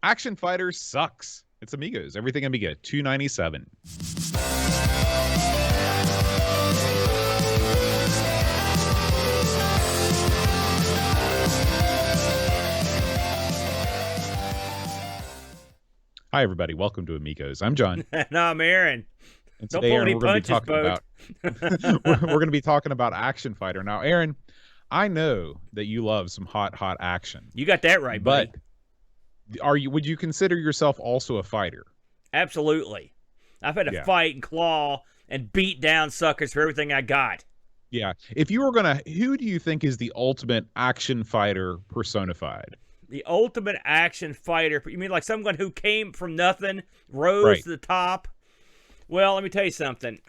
Action Fighter sucks. It's Amigos. Everything Amiga. 297. Hi, everybody. Welcome to Amigos. I'm John. And I'm Aaron. And Don't today, pull Aaron, any we're going to be punches, talking about we're going to be talking about Action Fighter. Now, Aaron, I know that you love some hot action. You got that right, buddy. But would you consider yourself also a fighter? Absolutely. I've had to fight and claw and beat down suckers for everything I got. Yeah. If you were going to, who do you think is the ultimate action fighter personified? The ultimate action fighter. You mean like someone who came from nothing, rose to the top? Well, let me tell you something.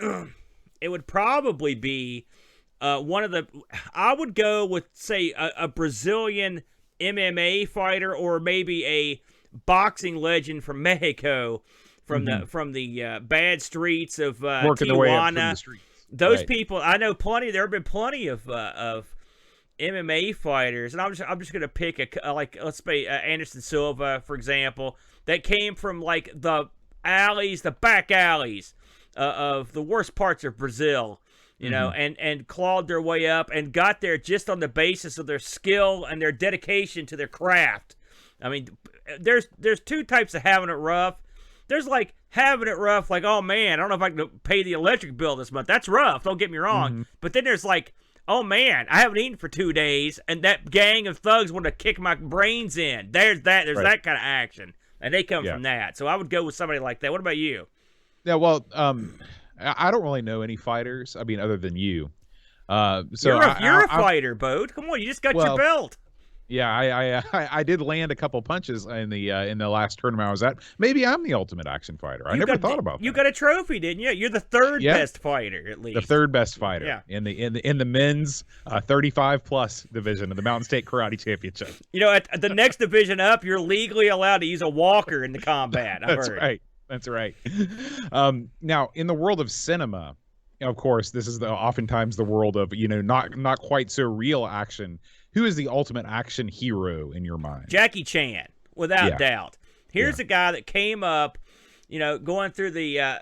It would probably be one of the... I would go with, say, a Brazilian MMA fighter, or maybe a boxing legend from Mexico, from the bad streets of working Tijuana. their way up from the streets. Those people, I know plenty. There have been plenty of MMA fighters, and I'm just gonna pick let's say Anderson Silva, for example, that came from like the back alleys of the worst parts of Brazil, you know, and clawed their way up and got there just on the basis of their skill and their dedication to their craft. I mean, there's two types of having it rough. There's like having it rough, like, oh man, I don't know if I can pay the electric bill this month. That's rough. Don't get me wrong. But then there's like, oh man, I haven't eaten for 2 days, and that gang of thugs want to kick my brains in. There's that kind of action, and they come from that. So I would go with somebody like that. What about you? Yeah, well, I don't really know any fighters. I mean, other than you. So you're a fighter, Bode. Come on, you just got your belt. Yeah, I did land a couple punches in the last tournament I was at. Maybe I'm the ultimate action fighter. I never thought about that. You got a trophy, didn't you? You're the third best fighter, at least. The third best fighter in the men's 35+ division of the Mountain State Karate Championship. You know, at the next division up, you're legally allowed to use a walker in the combat. That's right. That's right. Now, in the world of cinema, of course, this is oftentimes the world of, you know, not quite so real action. Who is the ultimate action hero in your mind? Jackie Chan, without doubt. Here's a guy that came up, you know, going through the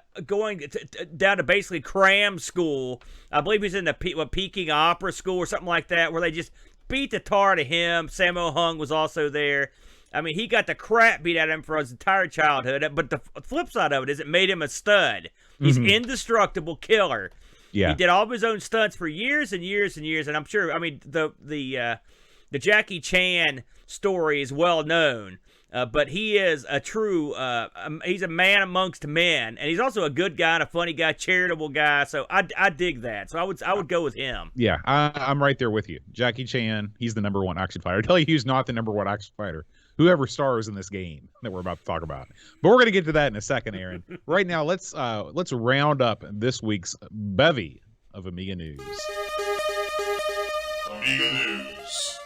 down to basically cram school. I believe he's in the Peking Opera School or something like that, where they just beat the tar to him. Sammo Hung was also there. I mean, he got the crap beat out of him for his entire childhood. But the flip side of it is it made him a stud. He's indestructible killer. Yeah. He did all of his own stunts for years and years and years, and I'm sure, I mean, the Jackie Chan story is well known, but he is a true, he's a man amongst men, and he's also a good guy and a funny guy, charitable guy, so I dig that. So I would go with him. Yeah, I'm right there with you. Jackie Chan, he's the number one action fighter. I tell you who's not the number one action fighter. Whoever stars in this game that we're about to talk about. But we're going to get to that in a second, Aaron. Right now, let's round up this week's bevy of Amiga news. Amiga news.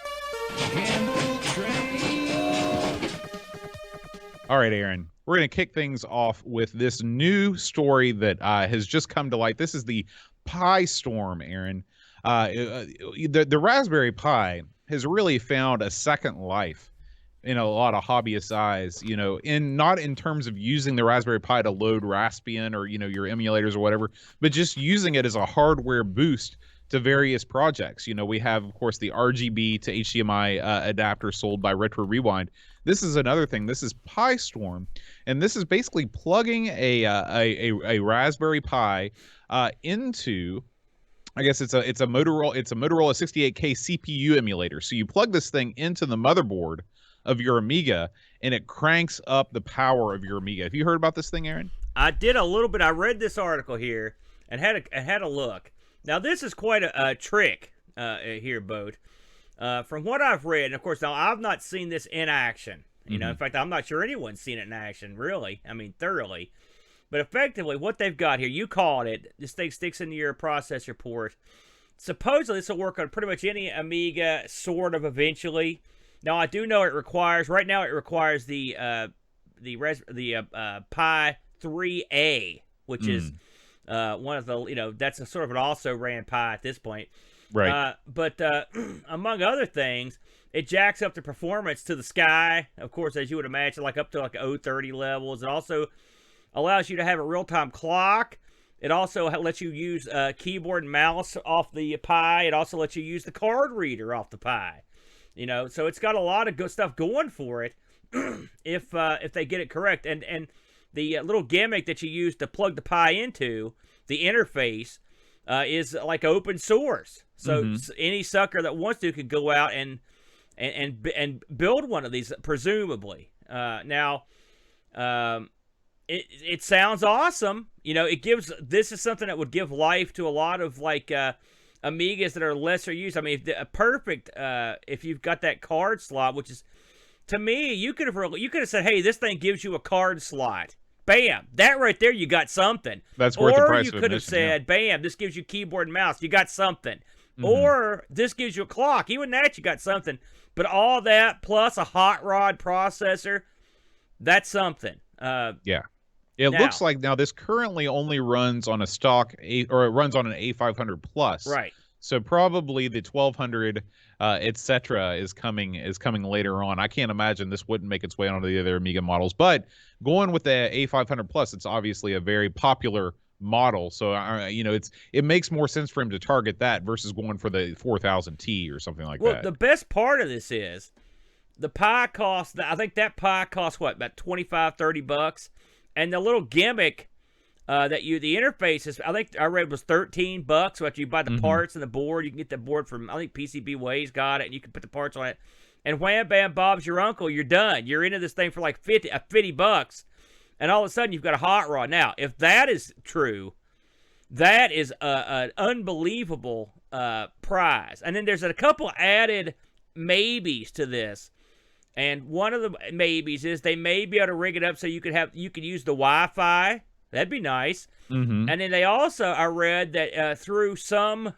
All right, Aaron. We're going to kick things off with this new story that has just come to light. This is the Pi Storm, Aaron. The Raspberry Pi has really found a second life in a lot of hobbyist eyes, you know, not in terms of using the Raspberry Pi to load Raspbian or, you know, your emulators or whatever, but just using it as a hardware boost to various projects. You know, we have, of course, the RGB to HDMI adapter sold by Retro Rewind. This is another thing. This is Pi Storm, and this is basically plugging a Raspberry Pi into, I guess it's a Motorola 68K CPU emulator. So you plug this thing into the motherboard of your Amiga, and it cranks up the power of your Amiga. Have you heard about this thing, Aaron? I did a little bit. I read this article here and had a look. Now, this is quite a trick here, Bode. From what I've read, and of course, now I've not seen this in action. You know, in fact, I'm not sure anyone's seen it in action, really. I mean, thoroughly. But effectively, what they've got here, you called it, this thing sticks into your processor port. Supposedly, this will work on pretty much any Amiga, sort of, eventually. Now, I do know it requires, right now it requires the Pi 3A, which is one of the, you know, that's a sort of an also ran Pi at this point. Right. But among other things, it jacks up the performance to the sky. Of course, as you would imagine, like up to like 030 levels. It also allows you to have a real-time clock. It also lets you use keyboard and mouse off the Pi. It also lets you use the card reader off the Pi. So it's got a lot of good stuff going for it if they get it correct. And the little gimmick that you use to plug the Pi into, the interface, is like open source. So any sucker that wants to could go out and build one of these, presumably. Now, it sounds awesome. This is something that would give life to a lot of like Amigas that are lesser used. I mean, perfect if you've got that card slot, which is, to me, you could have said, hey, this thing gives you a card slot. Bam, that right there, you got something. That's worth the price of admission. Or you could have said, bam, this gives you keyboard and mouse. You got something. Or this gives you a clock. Even that, you got something. But all that plus a hot rod processor, that's something. Yeah. It looks like now this currently only runs on a stock it runs on an A500 Plus. Right. So probably the 1200, etc., is coming later on. I can't imagine this wouldn't make its way onto the other Amiga models. But going with the A500 Plus, it's obviously a very popular model. So it makes more sense for him to target that versus going for the 4000T or something like that. Well, the best part of this is the Pi costs. I think that Pi costs what, about $25-$30, and the little gimmick. The interface is, I think I read, was $13. So after you buy the parts and the board, you can get the board from, I think PCB Ways got it, and you can put the parts on it. And wham, bam, Bob's your uncle. You're done. You're into this thing for like $50, and all of a sudden you've got a hot rod. Now, if that is true, that is an unbelievable prize. And then there's a couple added maybes to this. And one of the maybes is they may be able to rig it up so you could use the Wi-Fi. That'd be nice. And then they also, I read that through some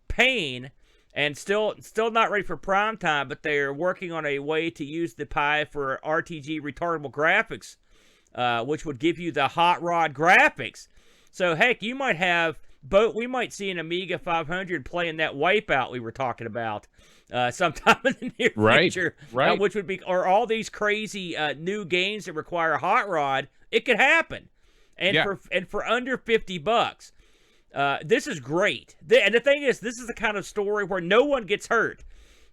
pain, and still not ready for prime time, but they're working on a way to use the Pi for RTG retardable graphics, which would give you the hot rod graphics. So heck, you might have we might see an Amiga 500 playing that Wipeout we were talking about sometime in the near future. Right. Which would be, or all these crazy new games that require a hot rod. It could happen. And for under $50, this is great. And the thing is, this is the kind of story where no one gets hurt.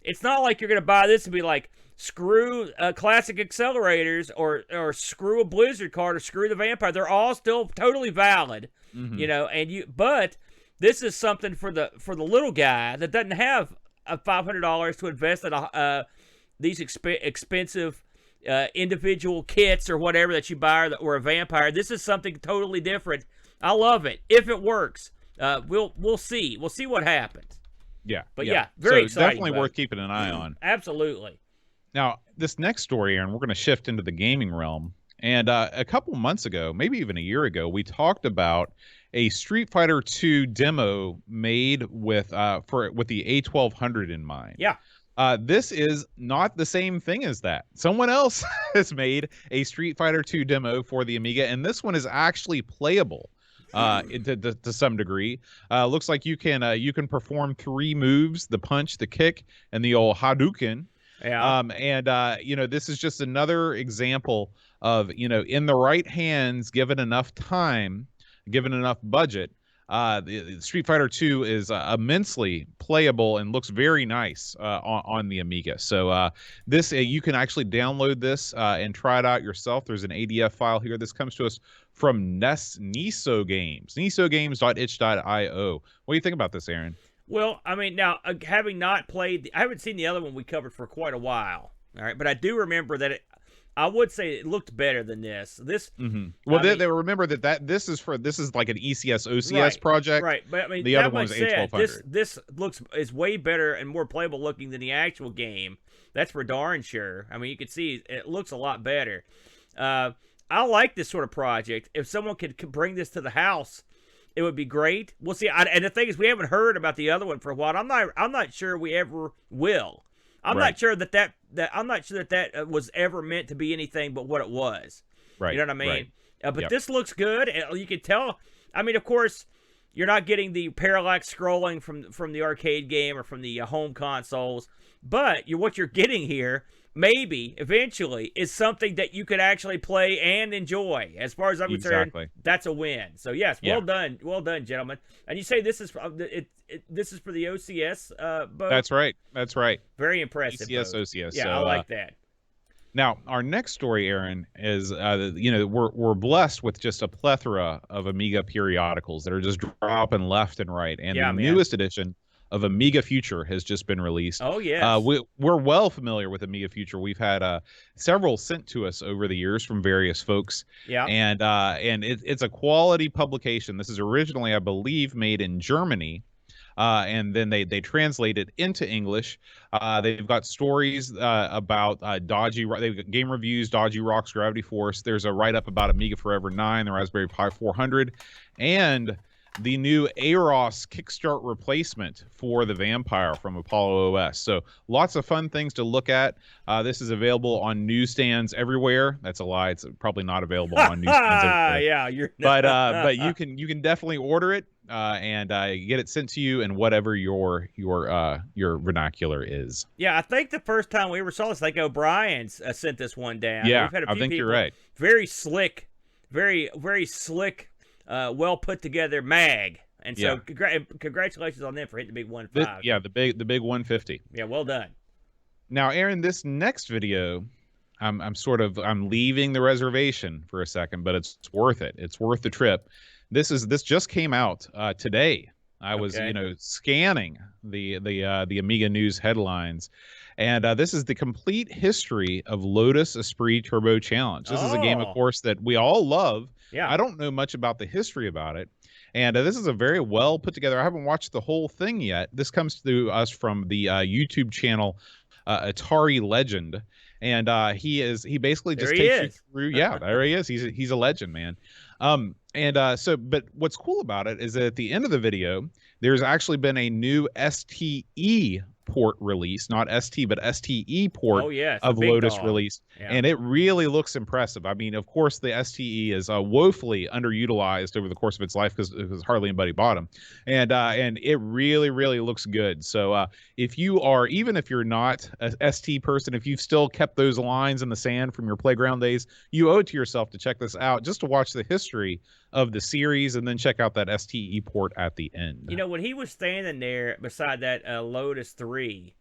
It's not like you're going to buy this and be like, screw classic accelerators or screw a Blizzard card or screw the Vampire. They're all still totally valid, But this is something for the little guy that doesn't have $500 to invest in these expensive individual kits or whatever that you buy or a Vampire. This is something totally different. I love it. If it works, we'll see. We'll see what happens. Yeah. But very exciting. Definitely worth keeping an eye on. Absolutely. Now, this next story, Aaron, we're going to shift into the gaming realm. And a couple months ago, maybe even a year ago, we talked about a Street Fighter II demo made with the A1200 in mind. Yeah. This is not the same thing as that. Someone else has made a Street Fighter II demo for the Amiga, and this one is actually playable to some degree. Looks like you can perform 3 moves: the punch, the kick, and the old Hadouken. Yeah. This is just another example of, in the right hands, given enough time, given enough budget, the Street Fighter II is immensely playable and looks very nice on the Amiga. So this you can actually download this and try it out yourself. There's an ADF file here. This comes to us from Niso Games, nisogames.itch.io. What do you think about this, Aaron? Well, I mean, now, having not played, I haven't seen the other one we covered for quite a while, all right? But I do remember that I would say it looked better than this. Well, they remember that this is like an ECS OCS project. Right, but I mean, the other one's A1200. This is way better and more playable looking than the actual game. That's for darn sure. I mean, you can see it looks a lot better. I like this sort of project. If someone could bring this to the house, it would be great. We'll see. And the thing is, we haven't heard about the other one for a while. I'm not sure we ever will. I'm not sure that was ever meant to be anything but what it was. Right. You know what I mean? Right. But this looks good. You can tell. I mean, of course, You're not getting the parallax scrolling from the arcade game or from the home consoles. But what you're getting here, maybe, eventually, is something that you could actually play and enjoy. As far as I'm concerned, that's a win. So, yes, well done. Well done, gentlemen. And you say this is this is for the OCS boat? That's right. That's right. Very impressive. OCS, OCS. Yeah, so, I like that. Now, our next story, Aaron, is, we're blessed with just a plethora of Amiga periodicals that are just dropping left and right. And the newest edition of Amiga Future has just been released. Oh, yes. We're well familiar with Amiga Future. We've had several sent to us over the years from various folks. Yeah. And it's a quality publication. This is originally, I believe, made in Germany. And then they translate it into English. They've got stories about they've got game reviews, Dodgy Rocks, Gravity Force. There's a write-up about Amiga Forever 9, the Raspberry Pi 400, and the new AROS Kickstart replacement for the Vampire from Apollo OS. So lots of fun things to look at. This is available on newsstands everywhere. That's a lie. It's probably not available on newsstands everywhere. Yeah, but you can definitely order it and get it sent to you in whatever your vernacular is. Yeah, I think the first time we ever saw this, like O'Brien's sent this one down. Yeah, we've had a few I think people, you're right. Very slick, very slick. Well put together mag, and so congratulations on them for hitting the big 1.5. The big 150. Yeah, well done. Now, Aaron, this next video, I'm leaving the reservation for a second, but it's worth it. It's worth the trip. This just came out today. I was scanning the Amiga News headlines, and this is the complete history of Lotus Esprit Turbo Challenge. This is a game, of course, that we all love. Yeah. I don't know much about the history about it, and this is a very well put together. I haven't watched the whole thing yet. This comes to us from the YouTube channel Atari Legend, and he basically just takes you through. Yeah, there he is. He's a legend, man. But what's cool about it is that at the end of the video, there's actually been a new STE port release, not ST, but STE port of Lotus released. Yeah. And it really looks impressive. I mean, of course, the STE is woefully underutilized over the course of its life because hardly anybody bought them. And it really, really looks good. So if you're not a ST person, if you've still kept those lines in the sand from your playground days, you owe it to yourself to check this out just to watch the history of the series and then check out that STE port at the end. You know, when he was standing there beside that Lotus 3,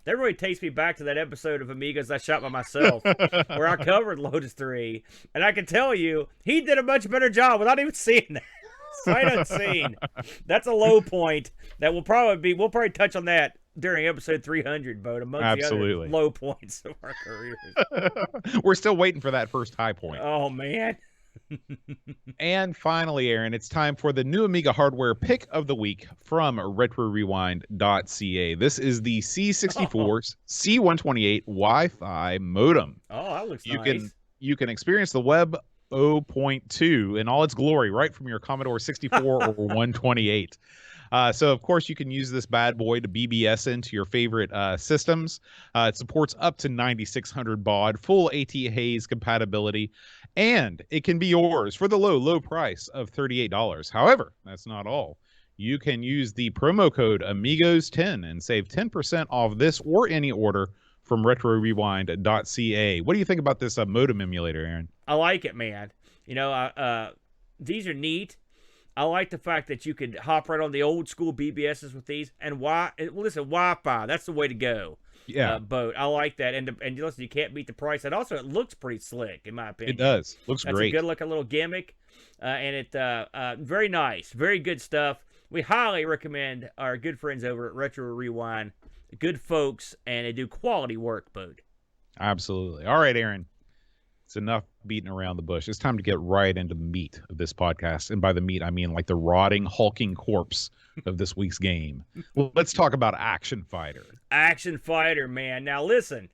that really takes me back to that episode of Amigos I shot by myself where I covered Lotus 3. And I can tell you, he did a much better job without even seeing that. Sight unseen. That's a low point that we'll probably touch on that during episode 300, Bo, amongst the other low points of our careers. We're still waiting for that first high point. Oh, man. And finally, Aaron, it's time for the new Amiga hardware pick of the week from RetroRewind.ca. This is the C64 C128 Wi-Fi modem. Oh, that looks nice. You can experience the Web 0.2 in all its glory right from your Commodore 64 or 128. So, of course, you can use this bad boy to BBS into your favorite systems. It supports up to 9600 baud, full AT Haze compatibility, and it can be yours for the low price of $38. However, that's not all. You can use the promo code Amigos10 and save 10% off this or any order from RetroRewind.ca. What do you think about this modem emulator, Aaron? I like it, man. You know, these are neat. I like the fact that you could hop right on the old school BBSs with these. And Wi-Fi, that's the way to go. Yeah. Boat. I like that. And listen, you can't beat the price. And also, it looks pretty slick, in my opinion. It does. Looks That's great. That's a good-looking little gimmick. And it very nice. Very good stuff. We highly recommend our good friends over at Retro Rewind. Good folks, and they do quality work, Boat. Absolutely. All right, Aaron. It's enough beating around the bush. It's time to get right into the meat of this podcast. And by the meat, I mean like the rotting, hulking corpse of this week's game. Well, let's talk about Action Fighter. Action Fighter, man. Now, listen.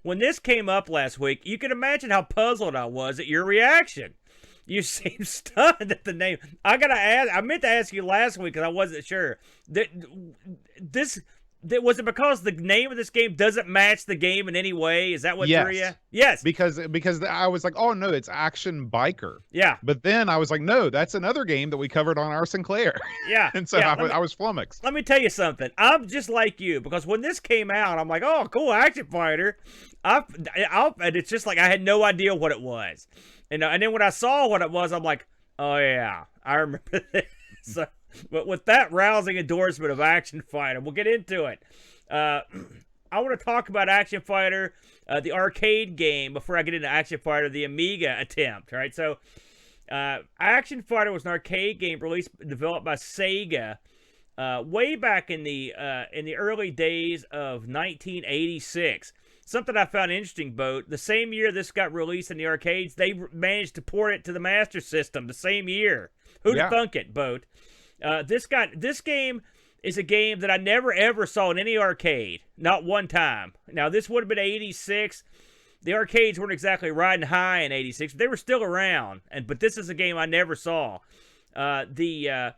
When this came up last week, you can imagine how puzzled I was at your reaction. You seem stunned at the name. I meant to ask you last week because I wasn't sure. Was it because the name of this game doesn't match the game in any way? Is that what threw you? Yes. Because I was like, oh no, it's Action Biker. Yeah. But then I was like, no, that's another game that we covered on our Sinclair. Yeah. And so I was flummoxed. Let me tell you something. I'm just like you, because when this came out, I'm like, oh, cool, Action Fighter. And it's just like I had no idea what it was. And then when I saw what it was, I'm like, oh yeah, I remember this. So, but with that rousing endorsement of Action Fighter, we'll get into it. I want to talk about Action Fighter, the arcade game, before I get into Action Fighter, the Amiga attempt. Right, so Action Fighter was an arcade game developed by Sega way back in the early days of 1986. Something I found interesting, Boat. The same year this got released in the arcades, they managed to port it to the Master System the same year. Who'd have thunk it, Boat? This game is a game that I never ever saw in any arcade, not one time. Now, this would have been 86. The arcades weren't exactly riding high in 86, but they were still around. But this is a game I never saw. The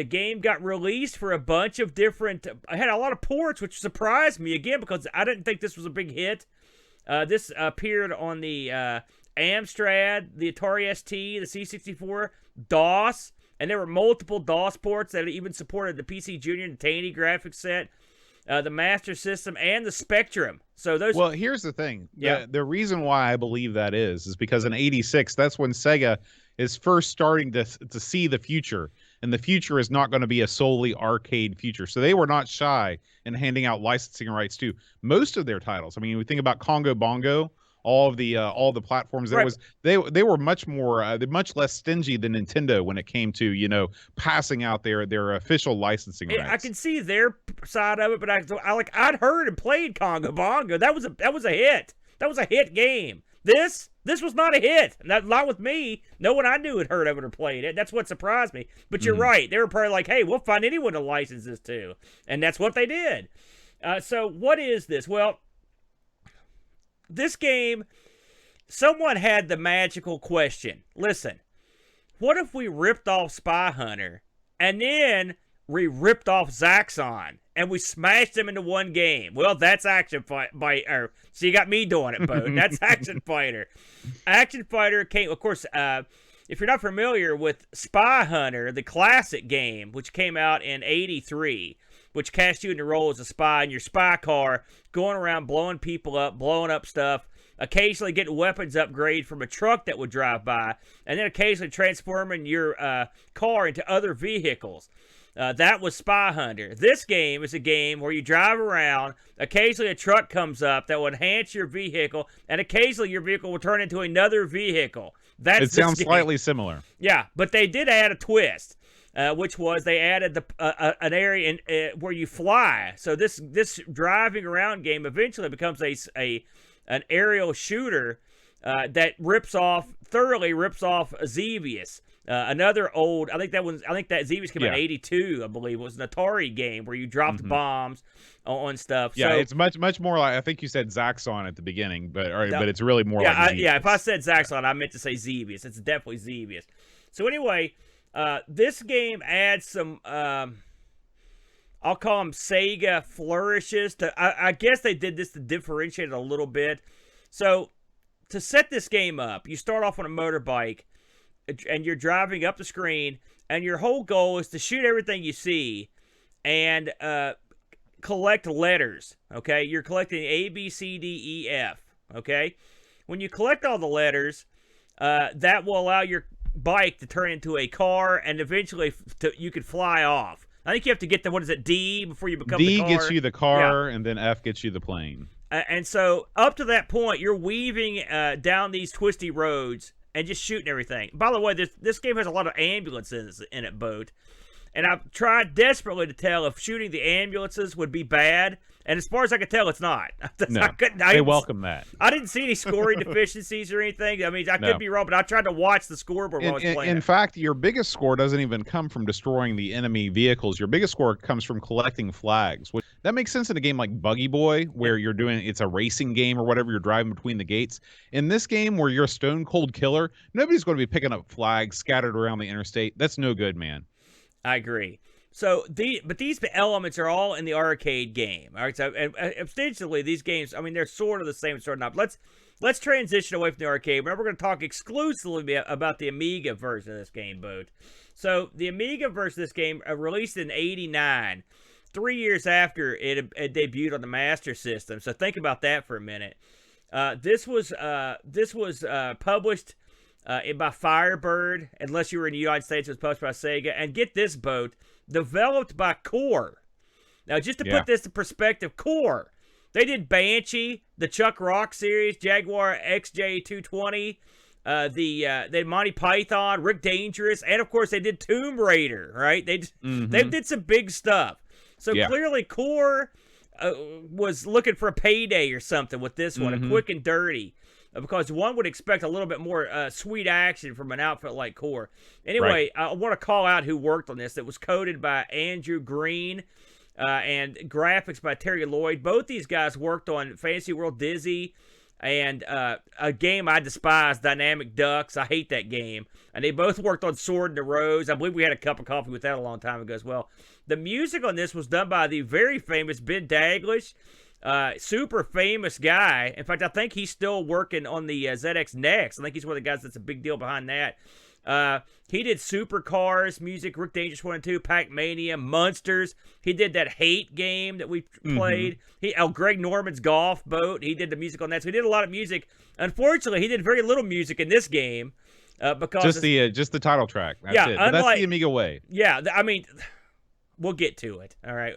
game got released for a bunch of different. I had a lot of ports, which surprised me again because I didn't think this was a big hit. This appeared on the Amstrad, the Atari ST, the C64, DOS, and there were multiple DOS ports that even supported the PC Junior and Tandy graphics set, the Master System, and the Spectrum. So those. Well, here's the thing. Yeah. The reason why I believe that is because in '86, that's when Sega is first starting to see the future. And the future is not going to be a solely arcade future. So they were not shy in handing out licensing rights to most of their titles. I mean, we think about Congo Bongo, all the platforms. There was they were much less stingy than Nintendo when it came to passing out their official licensing rights. I can see their side of it, but I'd heard and played Congo Bongo. That was a hit. That was a hit game. This was not a hit. Not with me. No one I knew had heard of it or played it. That's what surprised me. But you're right. They were probably like, hey, we'll find anyone to license this to. And that's what they did. So what is this? Well, this game, someone had the magical question. Listen, what if we ripped off Spy Hunter and then we ripped off Zaxxon and we smashed them into one game? Well, that's Action Fighter. So you got me doing it, Bo. That's Action Fighter. Action Fighter came, of course, if you're not familiar with Spy Hunter, the classic game, which came out in '83, which cast you in the role as a spy in your spy car, going around blowing people up, blowing up stuff, occasionally getting weapons upgrade from a truck that would drive by, and then occasionally transforming your car into other vehicles. That was Spy Hunter. This game is a game where you drive around. Occasionally a truck comes up that will enhance your vehicle, and occasionally your vehicle will turn into another vehicle. It sounds slightly similar. Yeah, but they did add a twist, which was they added an area where you fly. So this driving around game eventually becomes an aerial shooter that thoroughly rips off Xevious. Another old, I think that Xevious came out in '82, I believe. It was an Atari game where you dropped bombs on stuff. Yeah, so, it's much more like, I think you said Zaxxon at the beginning, but it's really more like Xevious. If I said Zaxxon, I meant to say Xevious. It's definitely Xevious. So anyway, this game adds some, I'll call them Sega flourishes. I guess they did this to differentiate it a little bit. So to set this game up, you start off on a motorbike, and you're driving up the screen, and your whole goal is to shoot everything you see and collect letters, okay? You're collecting A, B, C, D, E, F, okay? When you collect all the letters, that will allow your bike to turn into a car, and eventually you could fly off. I think you have to get to, D before you become the car? D gets you the car, and then F gets you the plane. And so up to that point, you're weaving down these twisty roads and just shooting everything. By the way, this game has a lot of ambulances in it, Boat. And I've tried desperately to tell if shooting the ambulances would be bad. And as far as I could tell, it's not. No, they welcome that. I didn't see any scoring deficiencies or anything. I mean, I could be wrong, but I tried to watch the scoreboard while I was playing. In fact, your biggest score doesn't even come from destroying the enemy vehicles. Your biggest score comes from collecting flags. That makes sense in a game like Buggy Boy, where it's a racing game or whatever, you're driving between the gates. In this game, where you're a stone cold killer, nobody's going to be picking up flags scattered around the interstate. That's no good, man. I agree. So these elements are all in the arcade game. All right, so and ostensibly these games, I mean, they're sort of the same, sort of not. Let's transition away from the arcade. But we're going to talk exclusively about the Amiga version of this game, Boat. So the Amiga version of this game released in '89, 3 years after it debuted on the Master System. So think about that for a minute. This was published by Firebird, unless you were in the United States. It was published by Sega, and get this, Boat, developed by Core. Now, just to put this in perspective, Core, they did Banshee, the Chuck Rock series, Jaguar XJ220, they had Monty Python, Rick Dangerous, and of course they did Tomb Raider. Right? They did some big stuff. So clearly, Core was looking for a payday or something with this one, a quick and dirty. Because one would expect a little bit more sweet action from an outfit like Core. Anyway, I want to call out who worked on this. It was coded by Andrew Green and graphics by Terry Lloyd. Both these guys worked on Fantasy World Dizzy and a game I despise, Dynamic Ducks. I hate that game. And they both worked on Sword in the Rose. I believe we had a cup of coffee with that a long time ago as well. The music on this was done by the very famous Ben Daglish. Super famous guy. In fact, I think he's still working on the ZX Next. I think he's one of the guys that's a big deal behind that. He did Supercars music, Rick Dangerous 1 and 2, Pac-Mania, Monsters. He did that Hate game that we played. Greg Norman's Golf Boat. He did the music on that. So he did a lot of music. Unfortunately, he did very little music in this game because just the title track. That's it. But that's the Amiga way. Yeah, I mean, we'll get to it. All right,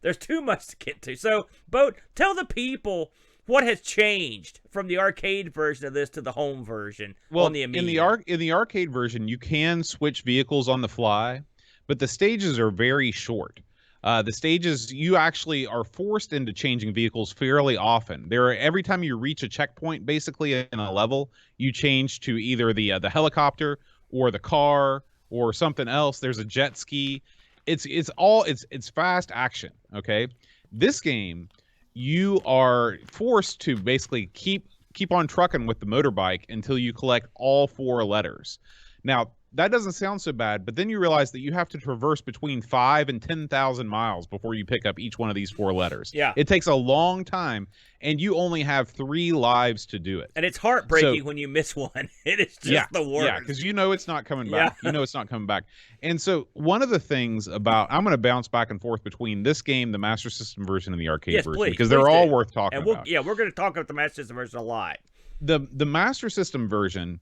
there's too much to get to. So, Boat, tell the people what has changed from the arcade version of this to the home version on the Amiga. In the arcade version, you can switch vehicles on the fly, but the stages are very short. The stages, you actually are forced into changing vehicles fairly often. Every time you reach a checkpoint, basically in a level, you change to either the helicopter or the car or something else. There's a jet ski. It's fast action. Okay, this game, you are forced to basically keep on trucking with the motorbike until you collect all 4 letters. Now, that doesn't sound so bad, but then you realize that you have to traverse between 5 and 10,000 miles before you pick up each one of these 4 letters. Yeah. It takes a long time, and you only have 3 lives to do it. And it's heartbreaking when you miss one. It is just the worst. Yeah, because you know it's not coming back. You know it's not coming back. And so one of the things about, I'm going to bounce back and forth between this game, the Master System version, and the arcade version, because they're all worth talking about. Yeah, we're going to talk about the Master System version a lot. The Master System version,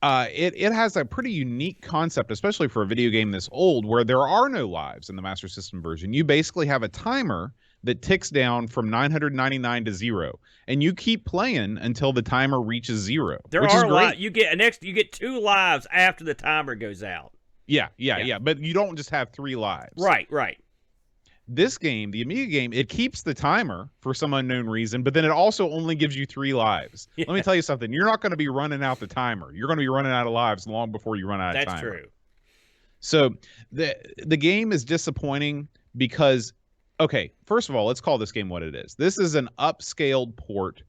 it has a pretty unique concept, especially for a video game this old, where there are no lives in the Master System version. You basically have a timer that ticks down from 999 to 0, and you keep playing until the timer reaches 0. There are lives. You get 2 lives after the timer goes out. Yeah. But you don't just have 3 lives. Right. This game, the Amiga game, it keeps the timer for some unknown reason, but then it also only gives you 3 lives. Yeah. Let me tell you something. You're not going to be running out the timer. You're going to be running out of lives long before you run out of timer. That's true. So the game is disappointing because, okay, first of all, let's call this game what it is. This is an upscaled port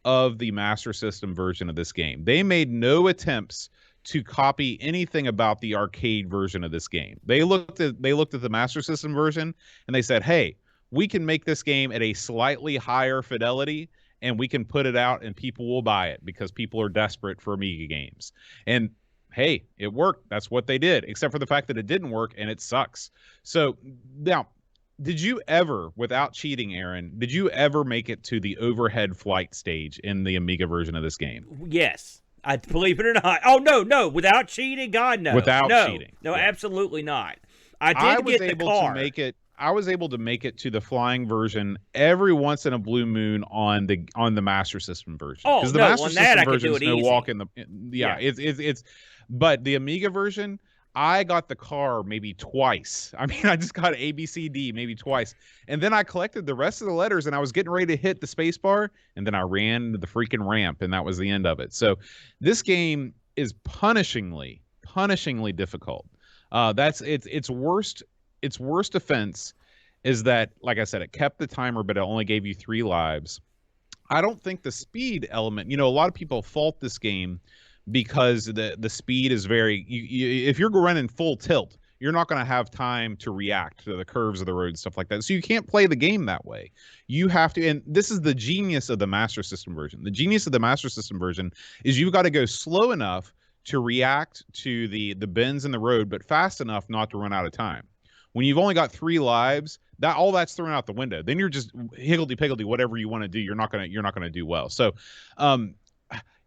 of the Master System version of this game. They made no attempts to copy anything about the arcade version of this game. They looked at the Master System version and they said, "Hey, we can make this game at a slightly higher fidelity and we can put it out and people will buy it because people are desperate for Amiga games." And hey, it worked. That's what they did, except for the fact that it didn't work and it sucks. So now, did you ever, without cheating, Aaron, did you ever make it to the overhead flight stage in the Amiga version of this game? Yes. I believe it or not. Oh, no. Without cheating? God, no. Without cheating. No, absolutely not. I was able to make it to the flying version every once in a blue moon on the Master System version. Oh, the no, Master on System that I could version do it is no easy. walk in the it's but the Amiga version, I got the car maybe twice. I mean, I just got A, B, C, D maybe twice. And then I collected the rest of the letters and I was getting ready to hit the space bar and then I ran into the freaking ramp and that was the end of it. So this game is punishingly difficult. Its worst offense is that, like I said, it kept the timer, but it only gave you 3 lives. I don't think the speed element, a lot of people fault this game because the speed is very, if you're running full tilt, you're not going to have time to react to the curves of the road and stuff like that. So you can't play the game that way. You have to, and this is the genius of the Master System version. The genius of the Master System version is you've got to go slow enough to react to the bends in the road, but fast enough not to run out of time. When you've only got 3 lives, that all that's thrown out the window. Then you're just higgledy-piggledy, whatever you want to do. You're not gonna do well. So,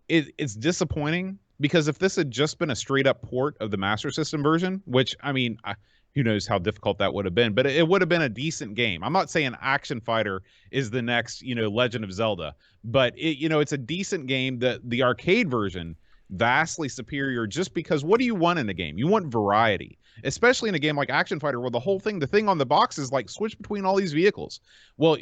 it's disappointing because if this had just been a straight up port of the Master System version, which I mean, who knows how difficult that would have been, but it would have been a decent game. I'm not saying Action Fighter is the next Legend of Zelda, but it's a decent game. The arcade version, vastly superior, just because what do you want in a game? You want variety, especially in a game like Action Fighter, where the thing on the box is like switch between all these vehicles. Well,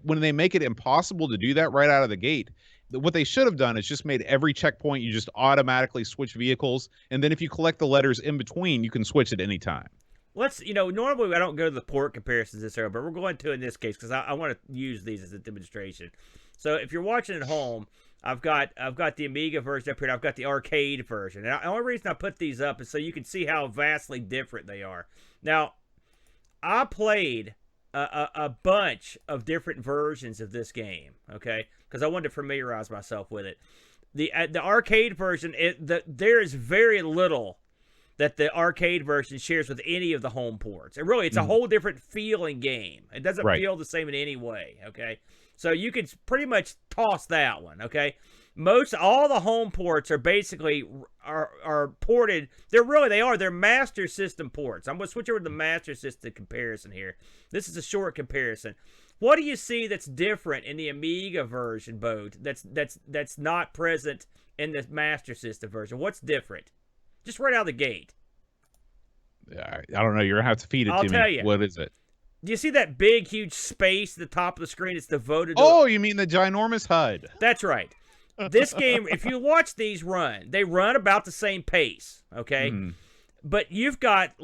when they make it impossible to do that right out of the gate, what they should have done is just made every checkpoint you just automatically switch vehicles, and then if you collect the letters in between, you can switch at any time. Normally I don't go to the port comparisons this era, but we're going to in this case because I want to use these as a demonstration. So if you're watching at home, I've got the Amiga version up here, and I've got the arcade version. And the only reason I put these up is so you can see how vastly different they are. Now, I played a bunch of different versions of this game, okay? Because I wanted to familiarize myself with it. The arcade version, there is very little that the arcade version shares with any of the home ports. And really, it's a whole different feeling game. It doesn't feel the same in any way, okay? So you could pretty much toss that one, okay? All the home ports are basically are ported. They're Master System ports. I'm going to switch over to the Master System comparison here. This is a short comparison. What do you see that's different in the Amiga version, Boat, that's not present in the Master System version? What's different? Just right out of the gate. I don't know. You're going to have to feed it to me. I'll tell you. What is it? Do you see that big, huge space at the top of the screen? It's devoted to... Oh, you mean the ginormous HUD. That's right. This game, if you watch these they run about the same pace, okay? But you've got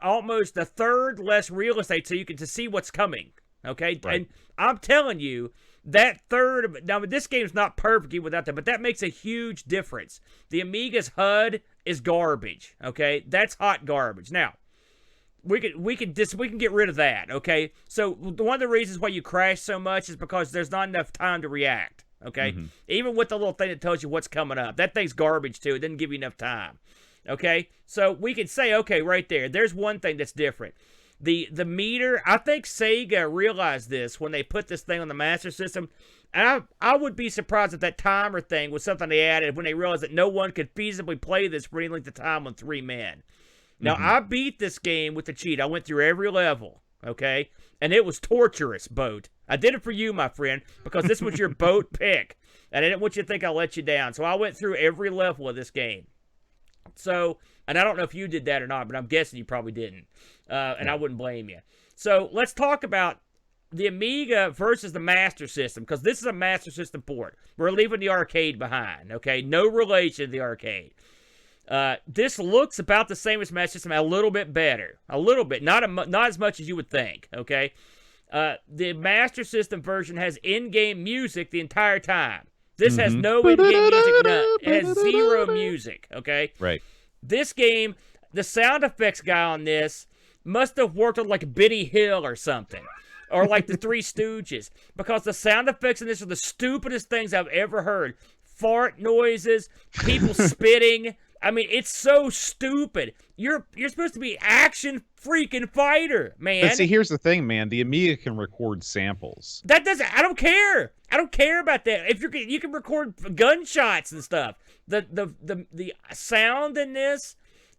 almost a third less real estate so you can to see what's coming, okay? Right. And I'm telling you, that third... Now, this game's not perfect without that, but that makes a huge difference. The Amiga's HUD is garbage, okay? That's hot garbage. Now... We can get rid of that, okay? So one of the reasons why you crash so much is because there's not enough time to react, okay? Even with the little thing that tells you what's coming up. That thing's garbage too. It doesn't give you enough time, okay? So we can say, okay, right there's one thing that's different. The meter, I think Sega realized this when they put this thing on the Master System. And I would be surprised if that timer thing was something they added when they realized that no one could feasibly play this for any length of time on 3 men. Now, I beat this game with the cheat. I went through every level, okay? And it was torturous, Boat. I did it for you, my friend, because this was your Boat pick. And I didn't want you to think I let you down. So I went through every level of this game. So, and I don't know if you did that or not, but I'm guessing you probably didn't. And I wouldn't blame you. So let's talk about the Amiga versus the Master System, because this is a Master System port. We're leaving the arcade behind, okay? No relation to the arcade. This looks about the same as Master System, a little bit better. A little bit. Not as much as you would think, okay? The Master System version has in-game music the entire time. This has no in-game music, none. It has zero music, okay? Right. This game, the sound effects guy on this must have worked on like Benny Hill or something. Or like the Three Stooges. Because the sound effects in this are the stupidest things I've ever heard. Fart noises, people spitting. I mean, it's so stupid. You're supposed to be action freaking fighter, man. But see, here's the thing, man. The Amiga can record samples. That doesn't. I don't care. I don't care about that. If you can record gunshots and stuff. The sound in this,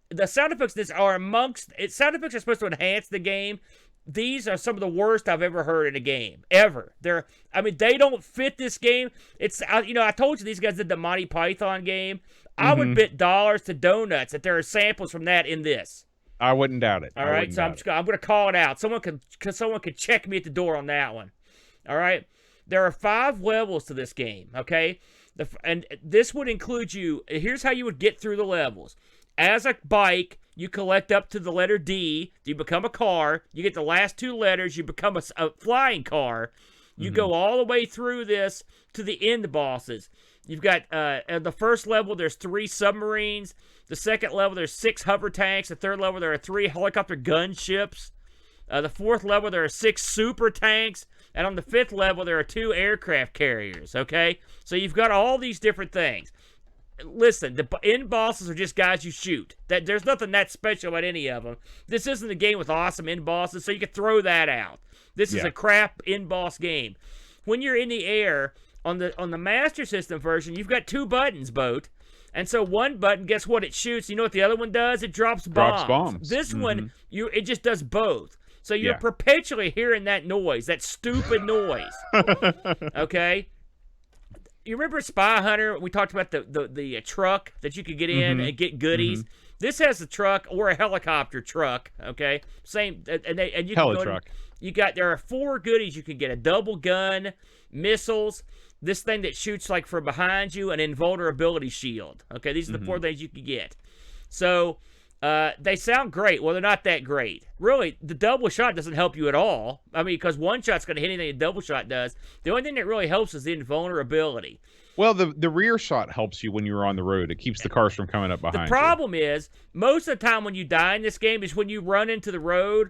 the sound effects in this are amongst. Sound effects are supposed to enhance the game. These are some of the worst I've ever heard in a game, ever. They don't fit this game. I told you these guys did the Monty Python game. I would bet dollars to donuts that there are samples from that in this. I wouldn't doubt it. All right, so I'm going to call it out. Someone could check me at the door on that one. All right, there are 5 levels to this game. Okay, and this would include you. Here's how you would get through the levels. As a bike, you collect up to the letter D. You become a car. You get the last 2 letters. You become a flying car. You go all the way through this to the end bosses. You've got at the first level, there's 3 submarines. The second level, there's 6 hover tanks. The third level, there are 3 helicopter gunships. The fourth level, there are 6 super tanks. And on the 5th level, there are 2 aircraft carriers, okay? So you've got all these different things. Listen, the end bosses are just guys you shoot. There's nothing that special about any of them. This isn't a game with awesome end bosses, so you can throw that out. This is a crap end boss game. When you're in the air, on the Master System version, you've got 2 buttons, Boat. And so one button, guess what it shoots? You know what the other one does? It drops bombs. This one, it just does both. So you're perpetually hearing that noise, that stupid noise. Okay? You remember Spy Hunter? We talked about the truck that you could get in and get goodies. This has a truck or a helicopter truck. Okay, same. And you can go truck. There are 4 goodies you can get: a double gun, missiles, this thing that shoots like from behind you, an invulnerability shield. Okay, these are the 4 things you can get. So they sound great. Well, they're not that great. Really, the double shot doesn't help you at all. I mean, because one shot's going to hit anything a double shot does. The only thing that really helps is the invulnerability. Well, the rear shot helps you when you're on the road. It keeps the cars from coming up behind you. The problem is, most of the time when you die in this game is when you run into the road.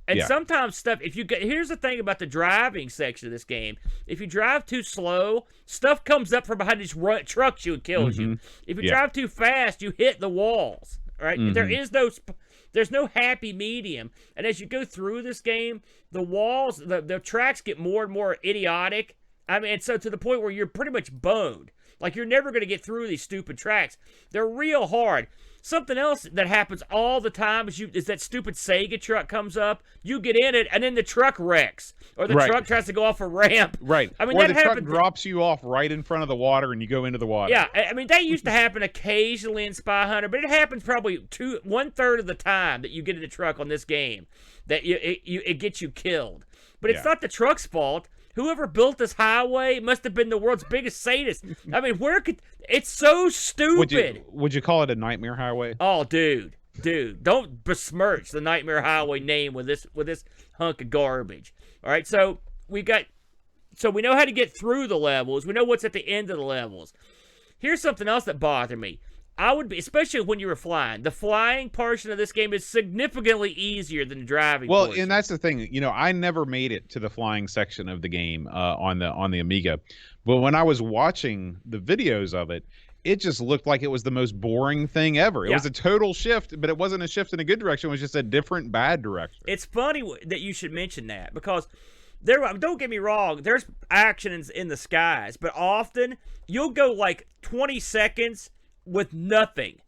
And sometimes stuff, here's the thing about the driving section of this game. If you drive too slow, stuff comes up from behind these trucks you and kills you. If you drive too fast, you hit the walls. Right? There's no happy medium. And as you go through this game, the walls, the tracks get more and more idiotic. I mean, and so to the point where you're pretty much boned. Like, you're never going to get through these stupid tracks. They're real hard. Something else that happens all the time is that stupid Sega truck comes up. You get in it, and then the truck wrecks. Or the truck tries to go off a ramp. Right. I mean, or the truck drops you off right in front of the water, and you go into the water. Yeah, I mean, that used to happen occasionally in Spy Hunter, but it happens probably 1/3 of the time that you get in the truck on this game, that it gets you killed. But it's not the truck's fault. Whoever built this highway must have been the world's biggest sadist. I mean, it's so stupid. Would you call it a nightmare highway? Oh, dude, don't besmirch the Nightmare Highway name with this hunk of garbage. All right, so we know how to get through the levels. We know what's at the end of the levels. Here's something else that bothered me. Especially when you were flying. The flying portion of this game is significantly easier than the driving portion. And that's the thing. You know, I never made it to the flying section of the game on the Amiga. But when I was watching the videos of it, it just looked like it was the most boring thing ever. It was a total shift, but it wasn't a shift in a good direction. It was just a different bad direction. It's funny that you should mention that, because don't get me wrong, there's action in the skies, but often you'll go like 20 seconds with nothing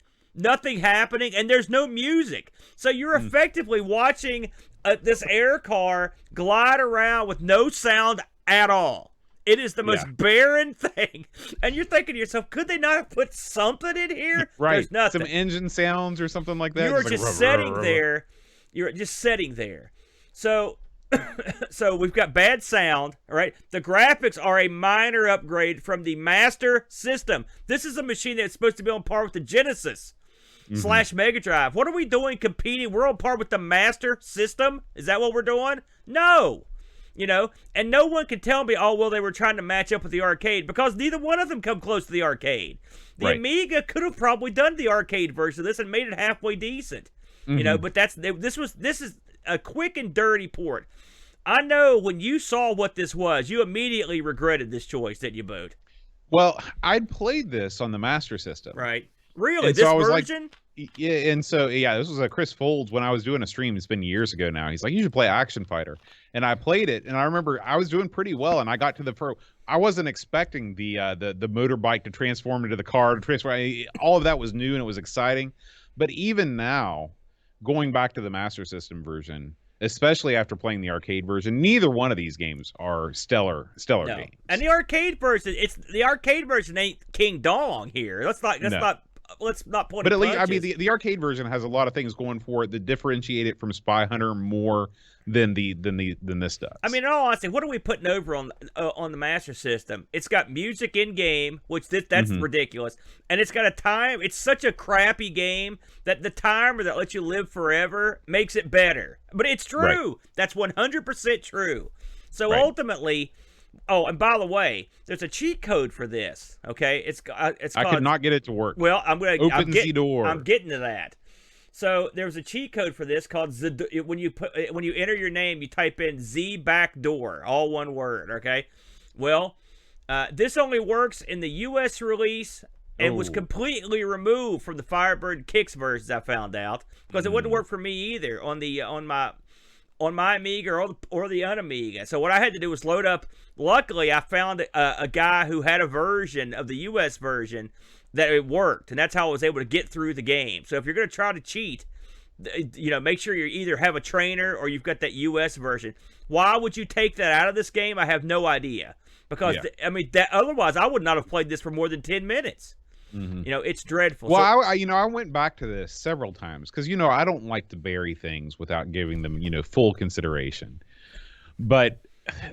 happening, and there's no music. So you're effectively watching this air car glide around with no sound at all. It is the most barren thing. And you're thinking to yourself, could they not have put something in here? Right. There's nothing. Some engine sounds or something like that. You're just sitting there. You're just sitting there. So we've got bad sound, all right? The graphics are a minor upgrade from the Master System. This is a machine that's supposed to be on par with the Genesis / Mega Drive. What are we doing competing? We're on par with the Master System? Is that what we're doing? No. You know, and no one can tell me, oh, well, they were trying to match up with the arcade, because neither one of them come close to the arcade. The Amiga could have probably done the arcade version of this and made it halfway decent. You know, but this is a quick and dirty port. I know when you saw what this was, you immediately regretted this choice, didn't you, Boat? Well, I'd played this on the Master System. Right. Really? And this so version? Yeah, and so, this was a Chris Folds when I was doing a stream. It's been years ago now. He's like, you should play Action Fighter. And I played it, and I remember I was doing pretty well, and I got to the pro. I wasn't expecting the motorbike to transform into the car, to transform. All of that was new, and it was exciting. But even now, going back to the Master System version, especially after playing the arcade version, neither one of these games are stellar games. And the arcade version ain't King Dong here. Let's not point. But at least, I mean, the arcade version has a lot of things going for it that differentiate it from Spy Hunter more than this does. I mean, in all honesty, what are we putting over on the Master System? It's got music in game, which that's ridiculous, and it's got a time. It's such a crappy game that the timer that lets you live forever makes it better. But it's true. Right. That's 100% true. So ultimately, Oh, and by the way, there's a cheat code for this. Okay, it's called. I could not get it to work. Well, I'm the door. I'm getting to that. So there's a cheat code for this called when you enter your name, you type in Z backdoor, all one word. Okay, well, this only works in the U.S. release and was completely removed from the Firebird Kicks versions. I found out because it wouldn't work for me either on my Amiga or the Unamiga. So what I had to do was load up. Luckily, I found a guy who had a version of the U.S. version that it worked, and that's how I was able to get through the game. So if you're going to try to cheat, make sure you either have a trainer or you've got that U.S. version. Why would you take that out of this game? I have no idea. Because, otherwise I would not have played this for more than 10 minutes. Mm-hmm. It's dreadful. Well, I went back to this several times because, I don't like to bury things without giving them, full consideration. But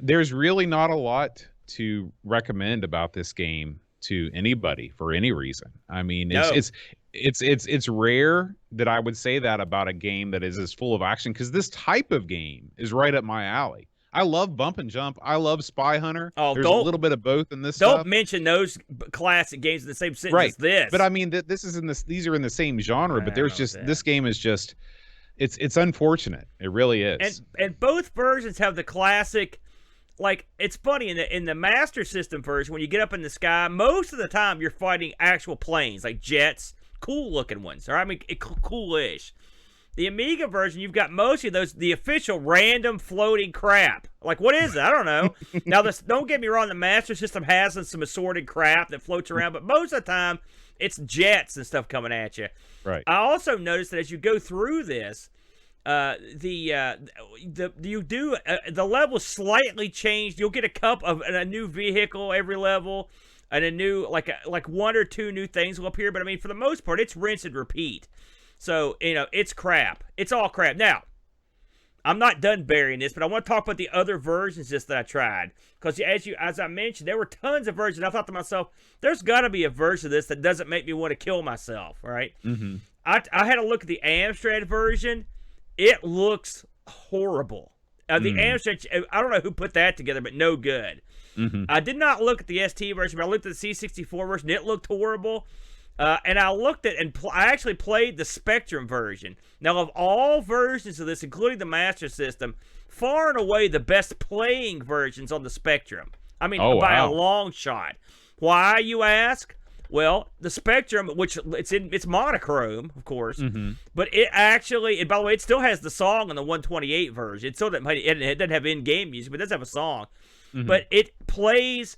there's really not a lot to recommend about this game to anybody for any reason. I mean, it's rare that I would say that about a game that is as full of action, because this type of game is right up my alley. I love Bump and Jump. I love Spy Hunter. There's a little bit of both in this stuff. Don't mention those classic games in the same sentence as this. But I mean, these are in the same genre. But this game is just, it's unfortunate. It really is. And both versions have the classic. Like, it's funny, in the Master System version, when you get up in the sky, most of the time you're fighting actual planes, like jets, cool-looking ones. Or, I mean, cool-ish. The Amiga version, you've got mostly the official random floating crap. Like, what is it? I don't know. Now, don't get me wrong, the Master System has some assorted crap that floats around, but most of the time, it's jets and stuff coming at you. Right. I also noticed that as you go through this, the level slightly changed. You'll get a new vehicle every level, and a new like one or two new things will appear. But I mean, for the most part, it's rinse and repeat. So it's crap. It's all crap. Now, I'm not done burying this, but I want to talk about the other versions that I tried, because as I mentioned, there were tons of versions. I thought to myself, there's got to be a version of this that doesn't make me want to kill myself. Right? Mm-hmm. I had a look at the Amstrad version. It looks horrible. The Amstrad, I don't know who put that together, but no good. Mm-hmm. I did not look at the ST version, but I looked at the C64 version. It looked horrible. And I looked at I actually played the Spectrum version. Now, of all versions of this, including the Master System, far and away the best playing versions on the Spectrum. I mean, by a long shot. Why, you ask? Well, the Spectrum, which it's monochrome, of course, but it actually, and by the way, it still has the song on the 128 version. It still doesn't have in-game music, but it does have a song. Mm-hmm. But it plays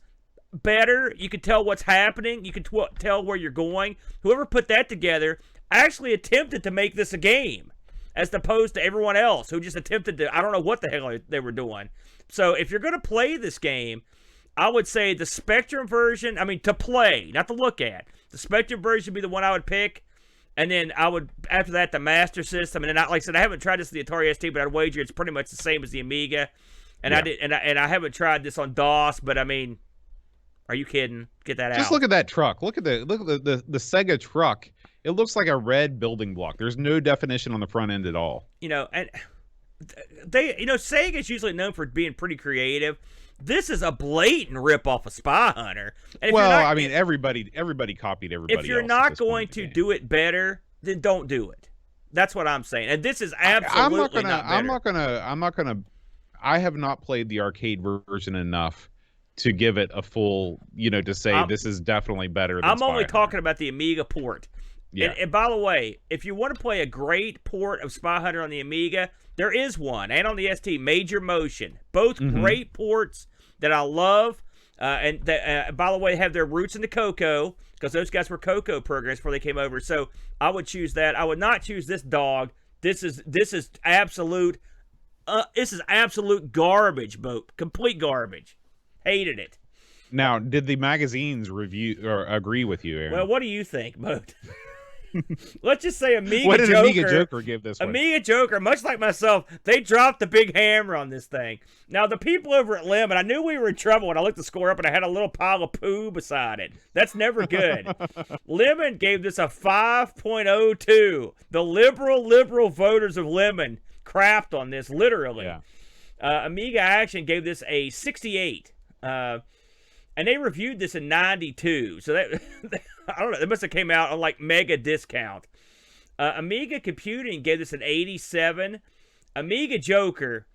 better. You can tell what's happening. You can tell where you're going. Whoever put that together actually attempted to make this a game, as opposed to everyone else who just attempted to, I don't know what the hell they were doing. So if you're going to play this game, I would say the Spectrum version, I mean, to play, not to look at. The Spectrum version would be the one I would pick. And then I would, after that, the Master System. And then, like I said, I haven't tried this in the Atari ST, but I'd wager it's pretty much the same as the Amiga. And I haven't tried this on DOS, but I mean, are you kidding? Get that out. Just look at that truck. Look at the Sega truck. It looks like a red building block. There's no definition on the front end at all. And Sega's usually known for being pretty creative. This is a blatant rip-off of Spy Hunter. And I mean, everybody copied everybody else. If you're not going to do it better, then don't do it. That's what I'm saying. And this is absolutely not better. I have not played the arcade version enough to give it a full, to say this is definitely better than I'm Spy only Hunter. Talking about the Amiga port. Yeah. And by the way, if you want to play a great port of Spy Hunter on the Amiga, there is one, and on the ST, Major Motion. Both great ports that I love, and by the way, have their roots in the Coco, because those guys were Coco programs before they came over. So I would choose that. I would not choose this dog. This is absolute. This is absolute garbage, complete garbage. Hated it. Now, did the magazines review or agree with you, Aaron? Well, what do you think, Moat? Let's just say Amiga what did Joker. Amiga Joker give this one? Amiga Joker, much like myself, they dropped the big hammer on this thing. Now, the people over at Lemon, I knew we were in trouble when I looked the score up and I had a little pile of poo beside it. That's never good. Lemon gave this a 5.02. The liberal voters of Lemon crapped on this, literally. Yeah. Amiga Action gave this a 68. And they reviewed this in '92, so that I don't know. It must have came out on like mega discount. Amiga Computing gave this an 87. Amiga Joker,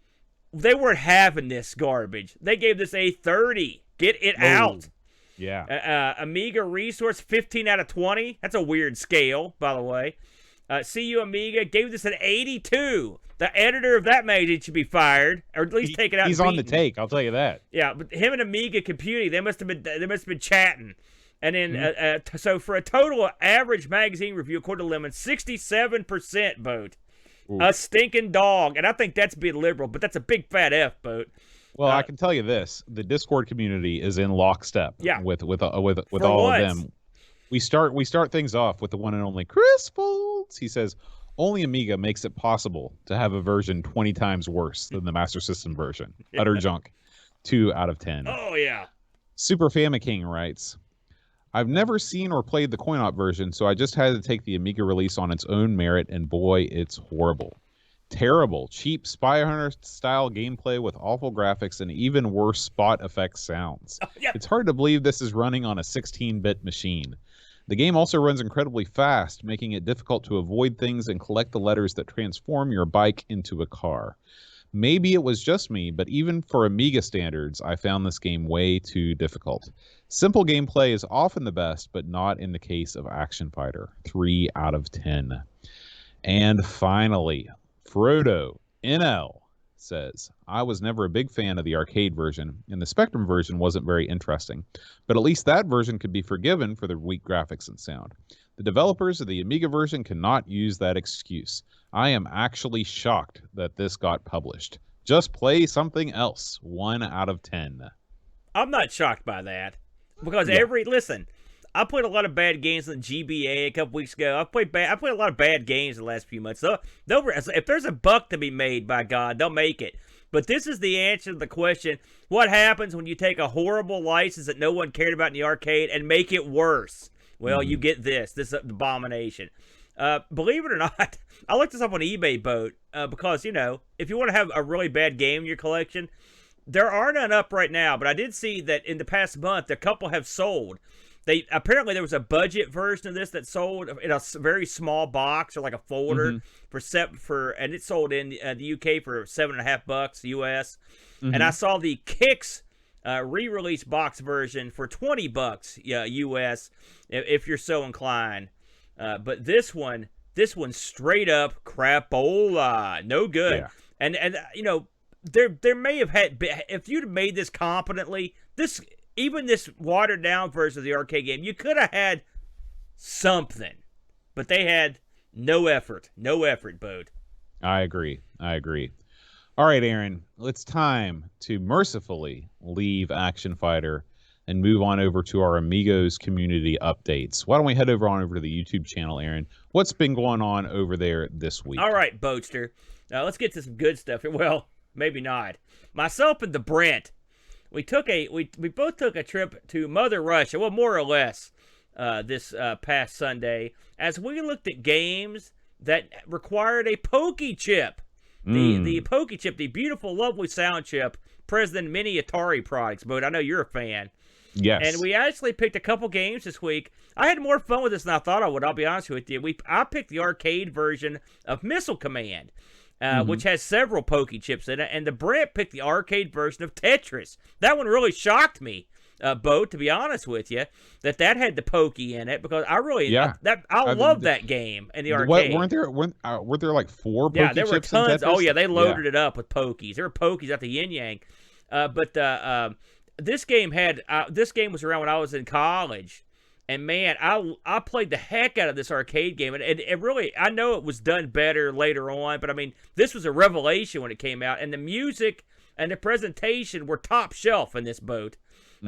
they weren't having this garbage. They gave this a 30. Get it out. Yeah. Amiga Resource, 15 out of 20. That's a weird scale, by the way. CU Amiga gave this an 82. The editor of that magazine should be fired, or at least take it out. He's on the take. I'll tell you that. Yeah, but him and Amiga Computing, they must have been chatting. And then, so for a total average magazine review, according to Lemon, 67% vote. Ooh. A stinking dog, and I think that's being liberal, but that's a big fat F vote. Well, I can tell you this: the Discord community is in lockstep. With all of them. We start things off with the one and only Chris Folds. He says, only Amiga makes it possible to have a version 20 times worse than the Master System version. Utter junk. 2 out of 10. Oh, yeah. Super Famiking writes, I've never seen or played the coin-op version, so I just had to take the Amiga release on its own merit, and boy, it's horrible. Terrible, cheap Spy Hunter-style gameplay with awful graphics and even worse spot effect sounds. Oh, yeah. It's hard to believe this is running on a 16-bit machine. The game also runs incredibly fast, making it difficult to avoid things and collect the letters that transform your bike into a car. Maybe it was just me, but even for Amiga standards, I found this game way too difficult. Simple gameplay is often the best, but not in the case of Action Fighter. 3 out of 10. And finally, Frodo NL says, I was never a big fan of the arcade version, and the Spectrum version wasn't very interesting, but at least that version could be forgiven for the weak graphics and sound. The developers of the Amiga version cannot use that excuse. I am actually shocked that this got published. Just play something else. 1 out of 10. I'm not shocked by that, because listen, I played a lot of bad games on GBA a couple weeks ago. I played a lot of bad games in the last few months. If there's a buck to be made, by God, they'll make it. But this is the answer to the question, what happens when you take a horrible license that no one cared about in the arcade and make it worse? Well, you get this abomination. Believe it or not, I looked this up on eBay, Boat, because, if you want to have a really bad game in your collection, there are none up right now, but I did see that in the past month, a couple have sold. Apparently there was a budget version of this that sold in a very small box or like a folder and it sold in the UK for $7.50 US. And I saw the Kicks re-release box version for $20 US if you're so inclined. But this one straight up crapola, no good. Yeah. And there may have had, if you'd have made this competently, even this watered down version of the arcade game, you could have had something, but they had no effort, Bode. I agree. All right, Aaron, it's time to mercifully leave Action Fighter and move on over to our Amigos community updates. Why don't we head over to the YouTube channel, Aaron? What's been going on over there this week? All right, Boatster. Let's get to some good stuff. Well, maybe not. Myself and the Brent, we both took a trip to Mother Russia, well, more or less, this past Sunday, as we looked at games that required a Pokey chip. The Pokey chip, the beautiful, lovely sound chip, present in many Atari products, but I know you're a fan. Yes. And we actually picked a couple games this week. I had more fun with this than I thought I would, I'll be honest with you. I picked the arcade version of Missile Command, which has several Pokey chips in it, and the Brent picked the arcade version of Tetris. That one really shocked me, Bo, to be honest with you, that had the Pokey in it, because I love that game in the arcade. Weren't there like 4 Pokey chips? Yeah, there were tons. Oh yeah, they loaded it up with Pokeys. There were Pokeys at the yin yang. But this game was around when I was in college. And man, I played the heck out of this arcade game, and it really, I know it was done better later on, but I mean, this was a revelation when it came out, and the music and the presentation were top shelf in this boat.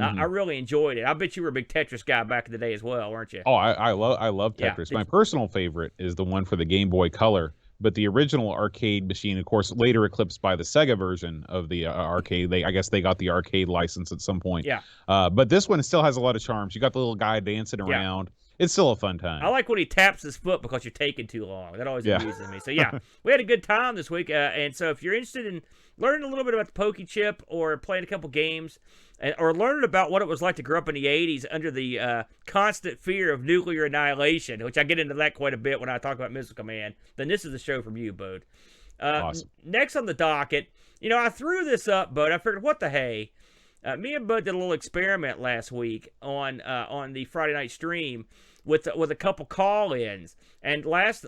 I really enjoyed it. I bet you were a big Tetris guy back in the day as well, weren't you? Oh, I love Tetris. Yeah. My personal favorite is the one for the Game Boy Color. But the original arcade machine, of course, later eclipsed by the Sega version of the arcade. I guess they got the arcade license at some point. Yeah. But this one still has a lot of charms. You got the little guy dancing around. It's still a fun I time. like when he taps his foot because you're taking too long. That always Yeah. amuses me. So yeah, we had a good time this week. And so if you're interested in learning a little bit about the Pokey Chip or playing a couple games, or learning about what it was like to grow up in the 80s under the constant fear of nuclear annihilation, which I get into that quite a bit when I talk about Missile Command, then this is the show from you, Bode. Awesome. Next on the docket, I threw this up, Bode. I figured, what the hey? Me and Bud did a little experiment last week on the Friday night stream with a couple call-ins, and last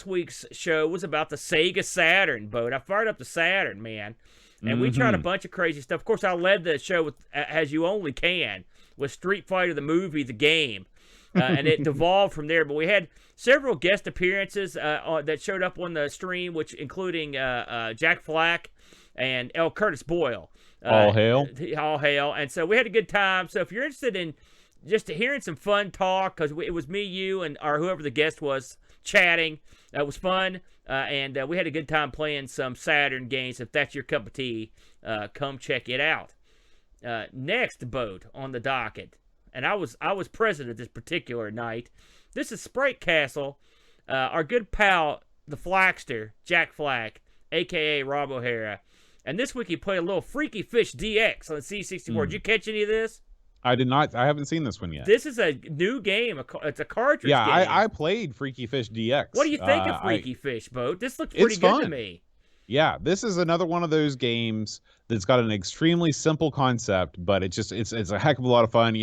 week's show was about the Sega Saturn, Bud. I fired up the Saturn, man, and we tried a bunch of crazy stuff. Of course, I led the show with as you only can with Street Fighter the movie, the game, and it devolved from there. But we had several guest appearances that showed up on the stream, which including Jack Flack and L. Curtis Boyle. All hail. All hail. And so we had a good time. So if you're interested in just hearing some fun talk, because it was me, you, and or whoever the guest was chatting, it was fun. And we had a good time playing some Saturn games. If that's your cup of tea, come check it out. Next boat on the docket, and I was present at this particular night. This is Sprite Castle. Our good pal, the Flackster, Jack Flack, a.k.a. Rob O'Hara. And this week he played a little Freaky Fish DX on the C64. Did you catch any of this? I did not. I haven't seen this one yet. This is a new game. It's a cartridge game. Yeah, I played Freaky Fish DX. What do you think of Freaky Fish, Boat? This looks pretty good to me. Yeah, this is another one of those games that's got an extremely simple concept, but it's a heck of a lot of fun.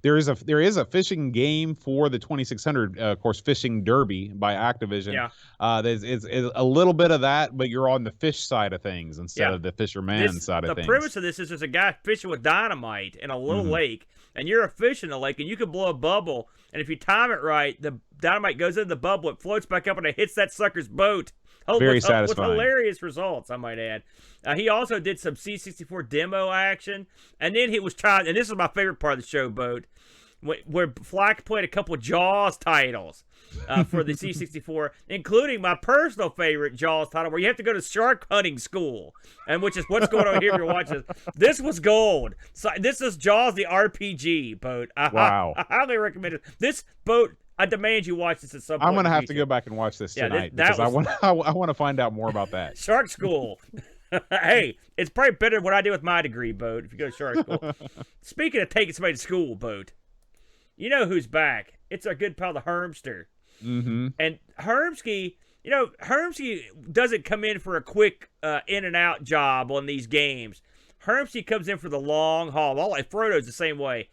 There is a fishing game for the 2600, of course, Fishing Derby by Activision. Yeah. There's a little bit of that, but you're on the fish side of things instead of the fisherman side of things. The premise of this is there's a guy fishing with dynamite in a little lake, and you're a fish in the lake, and you can blow a bubble, and if you time it right, the dynamite goes in the bubble, it floats back up, and it hits that sucker's boat. Very satisfying. With hilarious results, I might add. He also did some C64 demo action, and then he was trying, and this is my favorite part of the show, Boat, where Flack played a couple of Jaws titles for the C64, including my personal favorite Jaws title, where you have to go to shark hunting school, and which is what's going on here if you're watching this. This was gold. So this is Jaws the RPG, Boat. Wow. I highly recommend it. This, Boat, I demand you watch this at some point. I'm gonna have to go back and watch this tonight because I want to find out more about that. Shark School. Hey, it's probably better than what I do with my degree, Boat, if you go to Shark School. Speaking of taking somebody to school, Boat, you know who's back? It's our good pal, the Hermster. Mm-hmm. And Hermsky, Hermsky doesn't come in for a quick in and out job on these games. Hermsky comes in for the long haul. All like Frodo's the same way.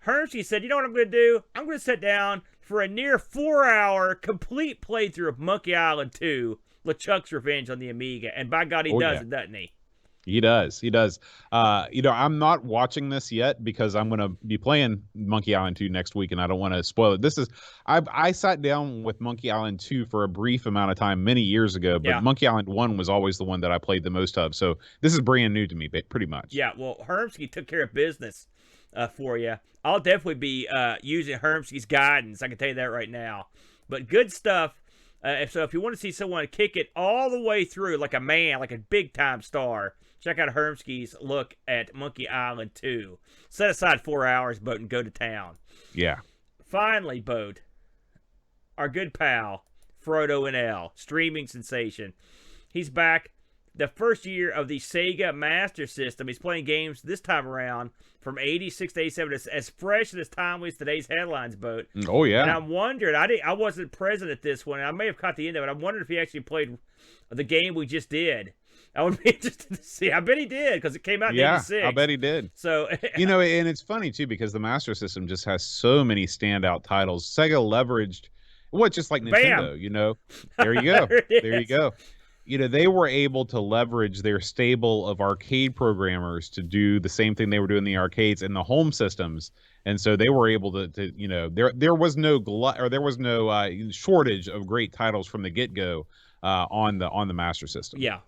Hermsky said, you know what I'm going to do? I'm going to sit down for a near 4-hour complete playthrough of Monkey Island 2, LeChuck's Revenge on the Amiga. And by God, he does it, doesn't he? He does. I'm not watching this yet because I'm going to be playing Monkey Island 2 next week, and I don't want to spoil it. I sat down with Monkey Island 2 for a brief amount of time many years ago, but Monkey Island 1 was always the one that I played the most of. So this is brand new to me, pretty much. Yeah, well, Hermsky took care of business for you. I'll definitely be using Hermsky's guidance. I can tell you that right now. But good stuff. So if you want to see someone kick it all the way through like a man, like a big-time star, check out Hermsky's look at Monkey Island 2. Set aside 4 hours, Boat, and go to town. Yeah. Finally, Boat, our good pal, Frodo and L, streaming sensation. He's back. The first year of the Sega Master System. He's playing games this time around from 86 to 87. It's as fresh and as timely as today's headlines, Boat. Oh, yeah. And I'm wondering, I wasn't present at this one, and I may have caught the end of it. I'm wondering if he actually played the game we just did. I would be interested to see. I bet he did, because it came out in 86. Yeah, I bet he did. So, and it's funny, too, because the Master System just has so many standout titles. Sega leveraged, just like Nintendo, There you go. There you go. They were able to leverage their stable of arcade programmers to do the same thing they were doing in the arcades and the home systems, and so they were able to there was no shortage of great titles from the get-go on the Master System. Yeah,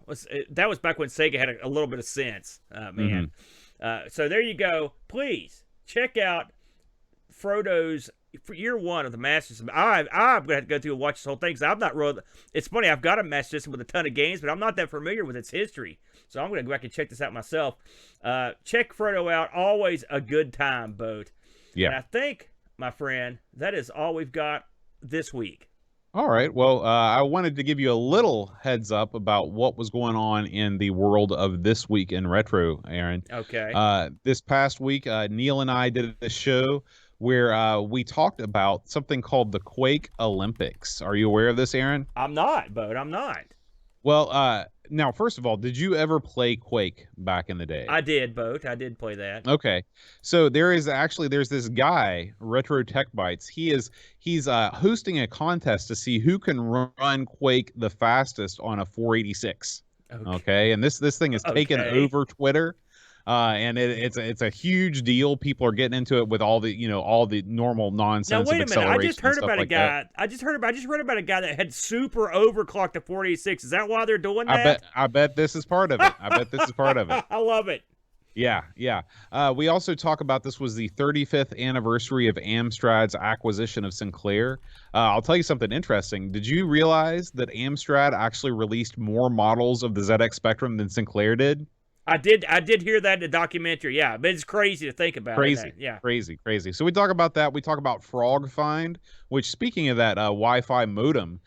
that was back when Sega had a little bit of sense, man. So there you go. Please check out Frodo's for year one of the Master System. I'm going to have to go through and watch this whole thing because I'm not real. It's funny, I've got a Master System with a ton of games, but I'm not that familiar with its history. So I'm going to go back and check this out myself. Check Frodo out. Always a good time, Boat. Yeah. And I think my friend. That is all we've got this week. All right. Well, I wanted to give you a little heads up about what was going on in the world of This Week in Retro, Aaron. Okay. This past week, Neil and I did a show where we talked about something called the Quake Olympics. Are you aware of this, Aaron? I'm not, Bo. I'm not. Well, now, first of all, did you ever play Quake back in the day? I did, Boat. I did play that. Okay, so there's this guy, Retro Tech Bytes. He's hosting a contest to see who can run Quake the fastest on a 486. Okay, and this thing is taken over Twitter. And it's a huge deal. People are getting into it with all the normal nonsense. Now wait a minute! I just heard about a guy. I just read about a guy that had super overclocked the 486. Is that why they're doing that? I bet this is part of it. I bet this is part of it. I love it. Yeah. We also talk about this was the 35th anniversary of Amstrad's acquisition of Sinclair. I'll tell you something interesting. Did you realize that Amstrad actually released more models of the ZX Spectrum than Sinclair did? I did hear that in the documentary. Yeah, but it's crazy to think about. Crazy. So we talk about that. We talk about Frog Find, which, speaking of that Wi-Fi modem,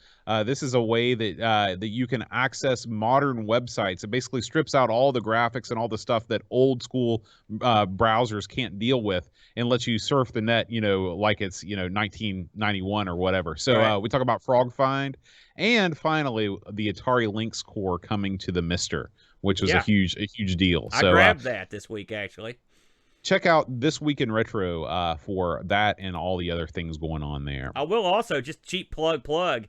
this is a way that you can access modern websites. It basically strips out all the graphics and all the stuff that old school browsers can't deal with, and lets you surf the net, like it's 1991 or whatever. So we talk about Frog Find, and finally the Atari Lynx core coming to the Mister, which was a huge deal. I grabbed that this week, actually. Check out This Week in Retro for that and all the other things going on there. I will also, just cheap plug.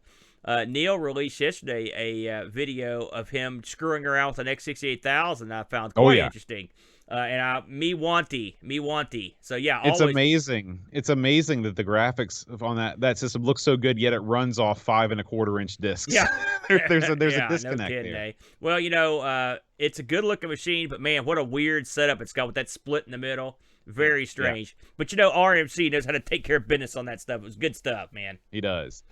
Neil released yesterday a video of him screwing around with an X68000 I found quite interesting. And me wanty. So yeah, it's amazing. It's amazing that the graphics on that system look so good, yet it runs off 5 1/4-inch discs. Yeah, there's a disconnect no kidding, there. Eh? Well, it's a good looking machine, but man, what a weird setup it's got with that split in the middle. Very strange. Yeah. But RMC knows how to take care of business on that stuff. It was good stuff, man. He does.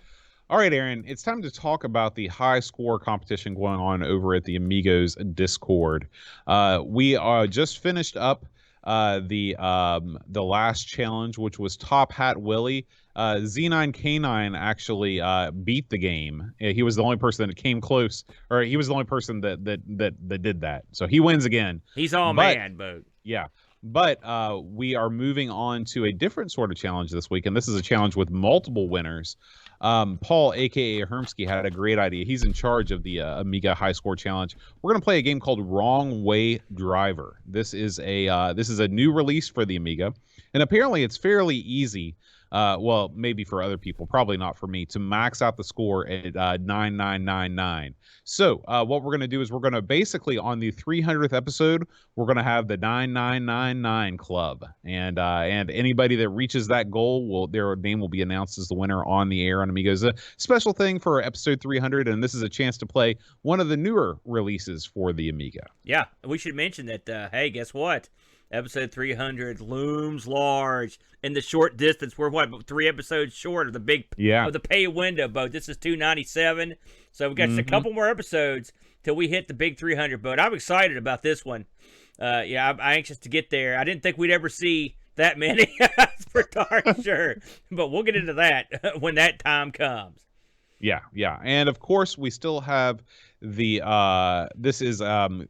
All right, Aaron, it's time to talk about the high score competition going on over at the Amigos Discord. We just finished up the last challenge, which was Top Hat Willie. Z9K9 actually beat the game. He was the only person that came close, or he was the only person that did that. So he wins again. He's all man, but yeah. But we are moving on to a different sort of challenge this week, and this is a challenge with multiple winners. Paul, a.k.a. Hermsky, had a great idea. He's in charge of the Amiga High Score Challenge. We're going to play a game called Wrong Way Driver. This is a new release for the Amiga, and apparently it's fairly easy. Well, maybe for other people, probably not for me, to max out the score at 9999. So what we're going to do is we're going to basically, on the 300th episode, we're going to have the 9999 Club. And anybody that reaches that goal, their name will be announced as the winner on the air on Amigos. A special thing for episode 300, and this is a chance to play one of the newer releases for the Amiga. Yeah, we should mention that, hey, guess what? Episode 300 looms large in the short distance. We're 3 episodes short of the of the pay window, Boat. This is 297, so we've got just a couple more episodes till we hit the big 300, Boat. I'm excited about this one. I'm anxious to get there. I didn't think we'd ever see that many, for darn sure, but we'll get into that when that time comes. Yeah, and of course we still have the this is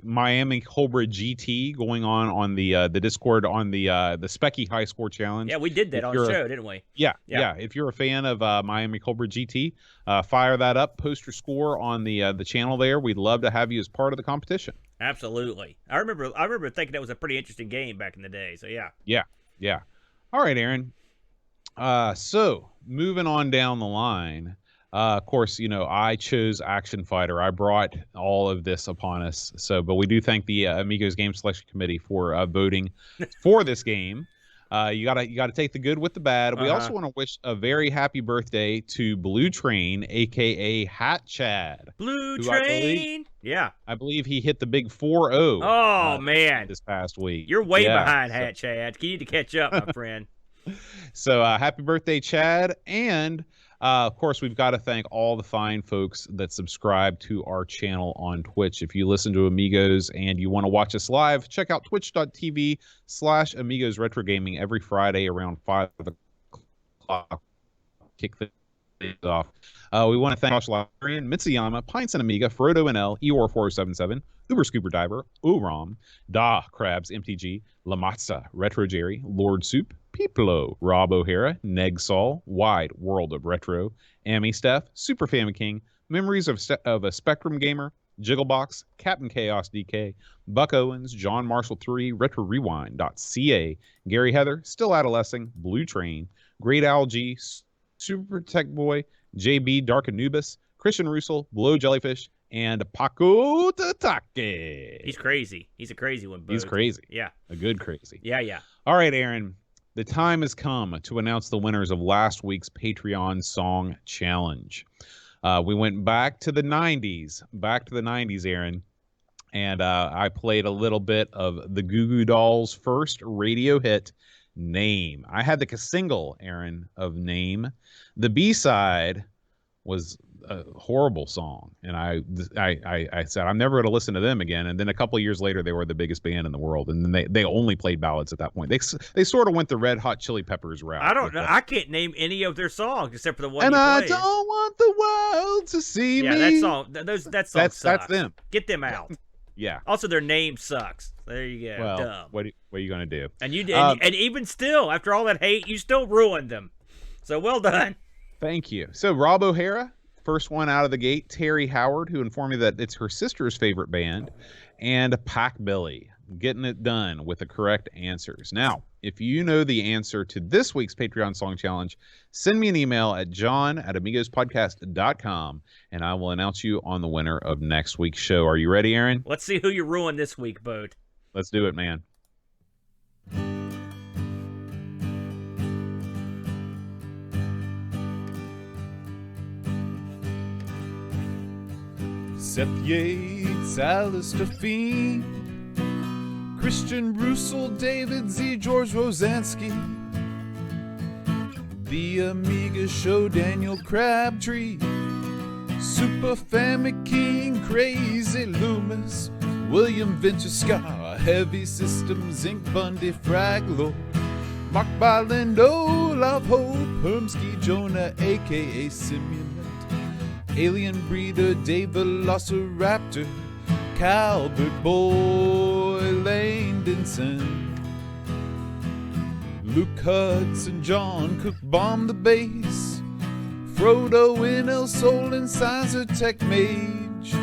Miami Cobra GT going on the Discord on the Specky High Score Challenge. Yeah, we did that on the show, didn't we? Yeah. If you're a fan of Miami Cobra GT, fire that up, post your score on the channel there. We'd love to have you as part of the competition. Absolutely. I remember thinking that was a pretty interesting game back in the day. So yeah. All right, Aaron. So moving on down the line. Of course, I chose Action Fighter. I brought all of this upon us. But we do thank the Amigos Game Selection Committee for voting for this game. You gotta take the good with the bad. We also want to wish a very happy birthday to Blue Train, aka Hat Chad. Blue Train. I believe he hit the big 4-0. Oh man, this past week. You're way behind, Hat Chad. You need to catch up, my friend. So happy birthday, Chad, and. Of course, we've got to thank all the fine folks that subscribe to our channel on Twitch. If you listen to Amigos and you want to watch us live, check out twitch.tv/Amigos Retro Gaming every Friday around 5 kick things off. We want to thank Josh Librarian, Mitsuyama, Pints and Amiga, Frodo NL, Eeyore 4077, Uber Scooper Diver, Uram, Da Krabs MTG, Lamatza, Retro Jerry, Lord Soup, Peeplo, Rob O'Hara, Neg Sol, Wide World of Retro, Amy Steph, Super Family King, Memories of a Spectrum Gamer, Jigglebox, Captain Chaos DK, Buck Owens, John Marshall 3, Retro Rewind.ca, Gary Heather, Still Adolescing, Blue Train, Great Owl G, Super Tech Boy, JB Dark Anubis, Christian Russell, Blow Jellyfish, and Paco Tatake. He's crazy. He's a crazy one, Boog. He's crazy. Yeah. A good crazy. Yeah. All right, Aaron. The time has come to announce the winners of last week's Patreon Song Challenge. We went back to the 90s. Aaron. And I played a little bit of the Goo Goo Dolls' first radio hit, Name. I had the single, Aaron, of Name. The B-side was a horrible song, and I said I'm never going to listen to them again. And then a couple of years later, they were the biggest band in the world, and then they only played ballads at that point. They sort of went the Red Hot Chili Peppers route. I don't know. I can't name any of their songs except for the one. And you I played. don't want the world to see me. Yeah, that song. That song sucks. That's them. Get them out. Yeah. Also, their name sucks. There you go. Well, dumb. what are you gonna do? And you did, and even still, after all that hate, you still ruined them. So well done. Thank you. So Rob O'Hara, first one out of the gate. Terry Howard, who informed me that it's her sister's favorite band, and Pac Billy, getting it done with the correct answers. Now, if you know the answer to this week's Patreon Song Challenge, send me an email at john@amigospodcast.com, and I will announce you on the winner of next week's show. Are you ready, Aaron? Let's see who you ruined this week, Boat. Let's do it, man. Seth Yates, Alistair Fiend, Christian Russell, David Z, George Rosansky, The Amiga Show, Daniel Crabtree, Super Family King, Crazy Loomis, William Venturescar, Heavy Systems, Inc, Bundy, Fraglo, Mark Byland, Olaf Hope, Hermsky, Jonah, a.k.a. Simulant, Alien Breeder, Dave Velociraptor, Calvert Boy, Lane Denson, Luke Hudson, John Cook, Bomb the Bass, Frodo, NL Soul, and Sizer Tech Mage,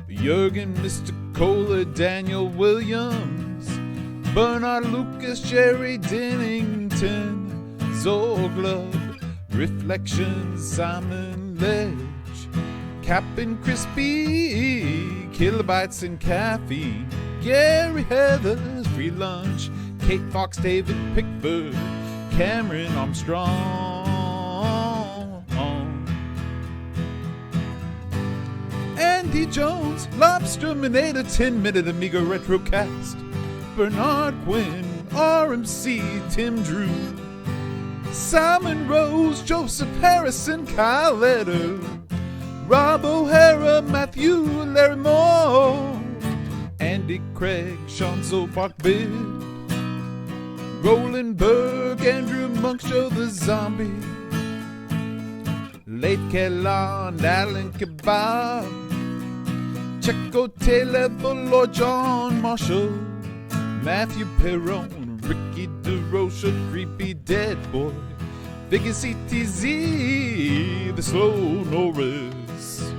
Jurgen, Mr. Kohler, Daniel Williams, Bernard Lucas, Jerry Dennington, Zorglub, Reflections, Simon Ledge, Captain Crispy, Kilobytes and Caffeine, Gary Heathers, Free Lunch, Kate Fox, David Pickford, Cameron Armstrong, Andy Jones, Lobsterminator, 10-minute Amiga Retrocast, Bernard Quinn, RMC, Tim Drew, Simon Rose, Joseph Harrison, Kyle Letter, Rob O'Hara, Matthew, Larry Moore, Andy Craig, Sean Zobach Bid, Roland Berg, Andrew Monk, Joe the Zombie, Late Kellan, Alan Kebab, Checo Taylor, Lord John Marshall, Matthew Perron, Ricky DeRocha, Creepy Dead Boy, Biggie CTZ, The Slow Norris,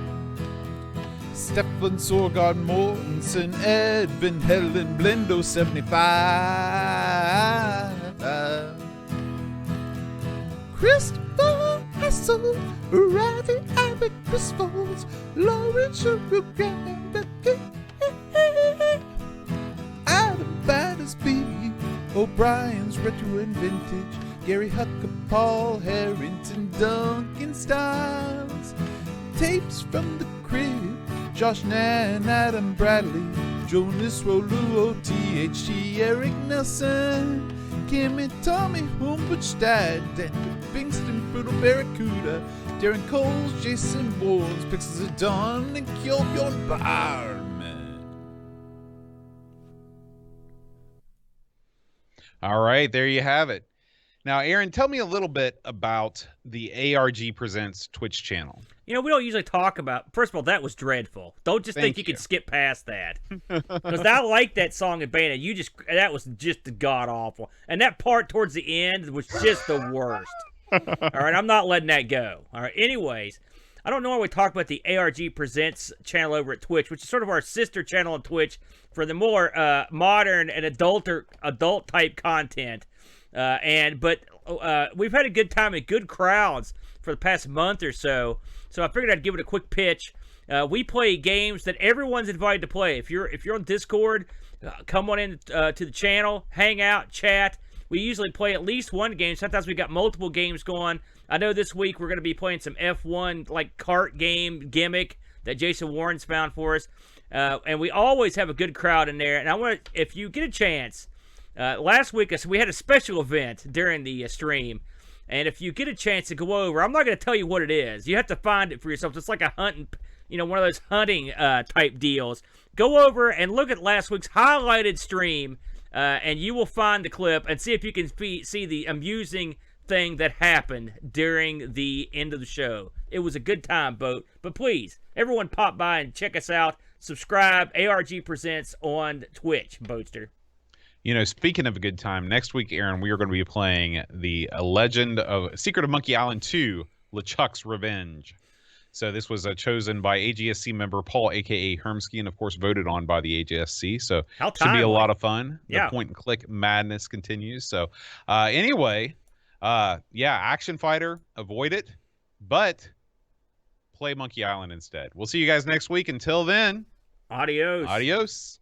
Stefan Sorgard Mortensen, Edvin Helen, Blendo 75, Christopher Hassel, Ravi Abbott, Chris Foles, Lauren Shurugan, Adam Battersby, O'Brien's Retro and Vintage, Gary Hucker, Paul Harrington, Duncan Styles, Tapes from the Crib, Josh Nan, Adam Bradley, Jonas Rolu, OTHT, Eric Nelson, Kimmy, Tommy, Humberstad, Daniel Bingston, Brutal Barracuda, Darren Coles, Jason Warnes, Pixels of Dawn, and Kjolbjorn Barman. All right, there you have it. Now, Aaron, tell me a little bit about the ARG Presents Twitch channel. You know, we don't usually talk about. First of all, that was dreadful. Don't just think you can skip past that. Because I like that song in Banter. That was just god awful, and that part towards the end was just the worst. All right, I'm not letting that go. All right. Anyways, I don't normally talk about the ARG Presents channel over at Twitch, which is sort of our sister channel on Twitch for the more modern and adult type content. But we've had a good time and good crowds for the past month or so. So I figured I'd give it a quick pitch. We play games that everyone's invited to play. If you're on Discord, come on in to the channel, hang out, chat. We usually play at least one game. Sometimes we got multiple games going. I know this week we're going to be playing some F1 like kart game gimmick that Jason Warren's found for us. And we always have a good crowd in there. And I want to, if you get a chance, last week we had a special event during the stream. And if you get a chance to go over, I'm not going to tell you what it is. You have to find it for yourself. It's like a hunting, one of those hunting type deals. Go over and look at last week's highlighted stream, and you will find the clip and see if you can see the amusing thing that happened during the end of the show. It was a good time, Boat. But please, everyone pop by and check us out. Subscribe, ARG Presents on Twitch, Boatster. Speaking of a good time, next week, Aaron, we are going to be playing the Legend of Secret of Monkey Island 2, LeChuck's Revenge. So this was chosen by AGSC member Paul, a.k.a. Hermsky, and of course voted on by the AGSC. So it should be a lot of fun. Yeah. The point-and-click madness continues. So anyway, Action Fighter, avoid it, but play Monkey Island instead. We'll see you guys next week. Until then, adios. Adios.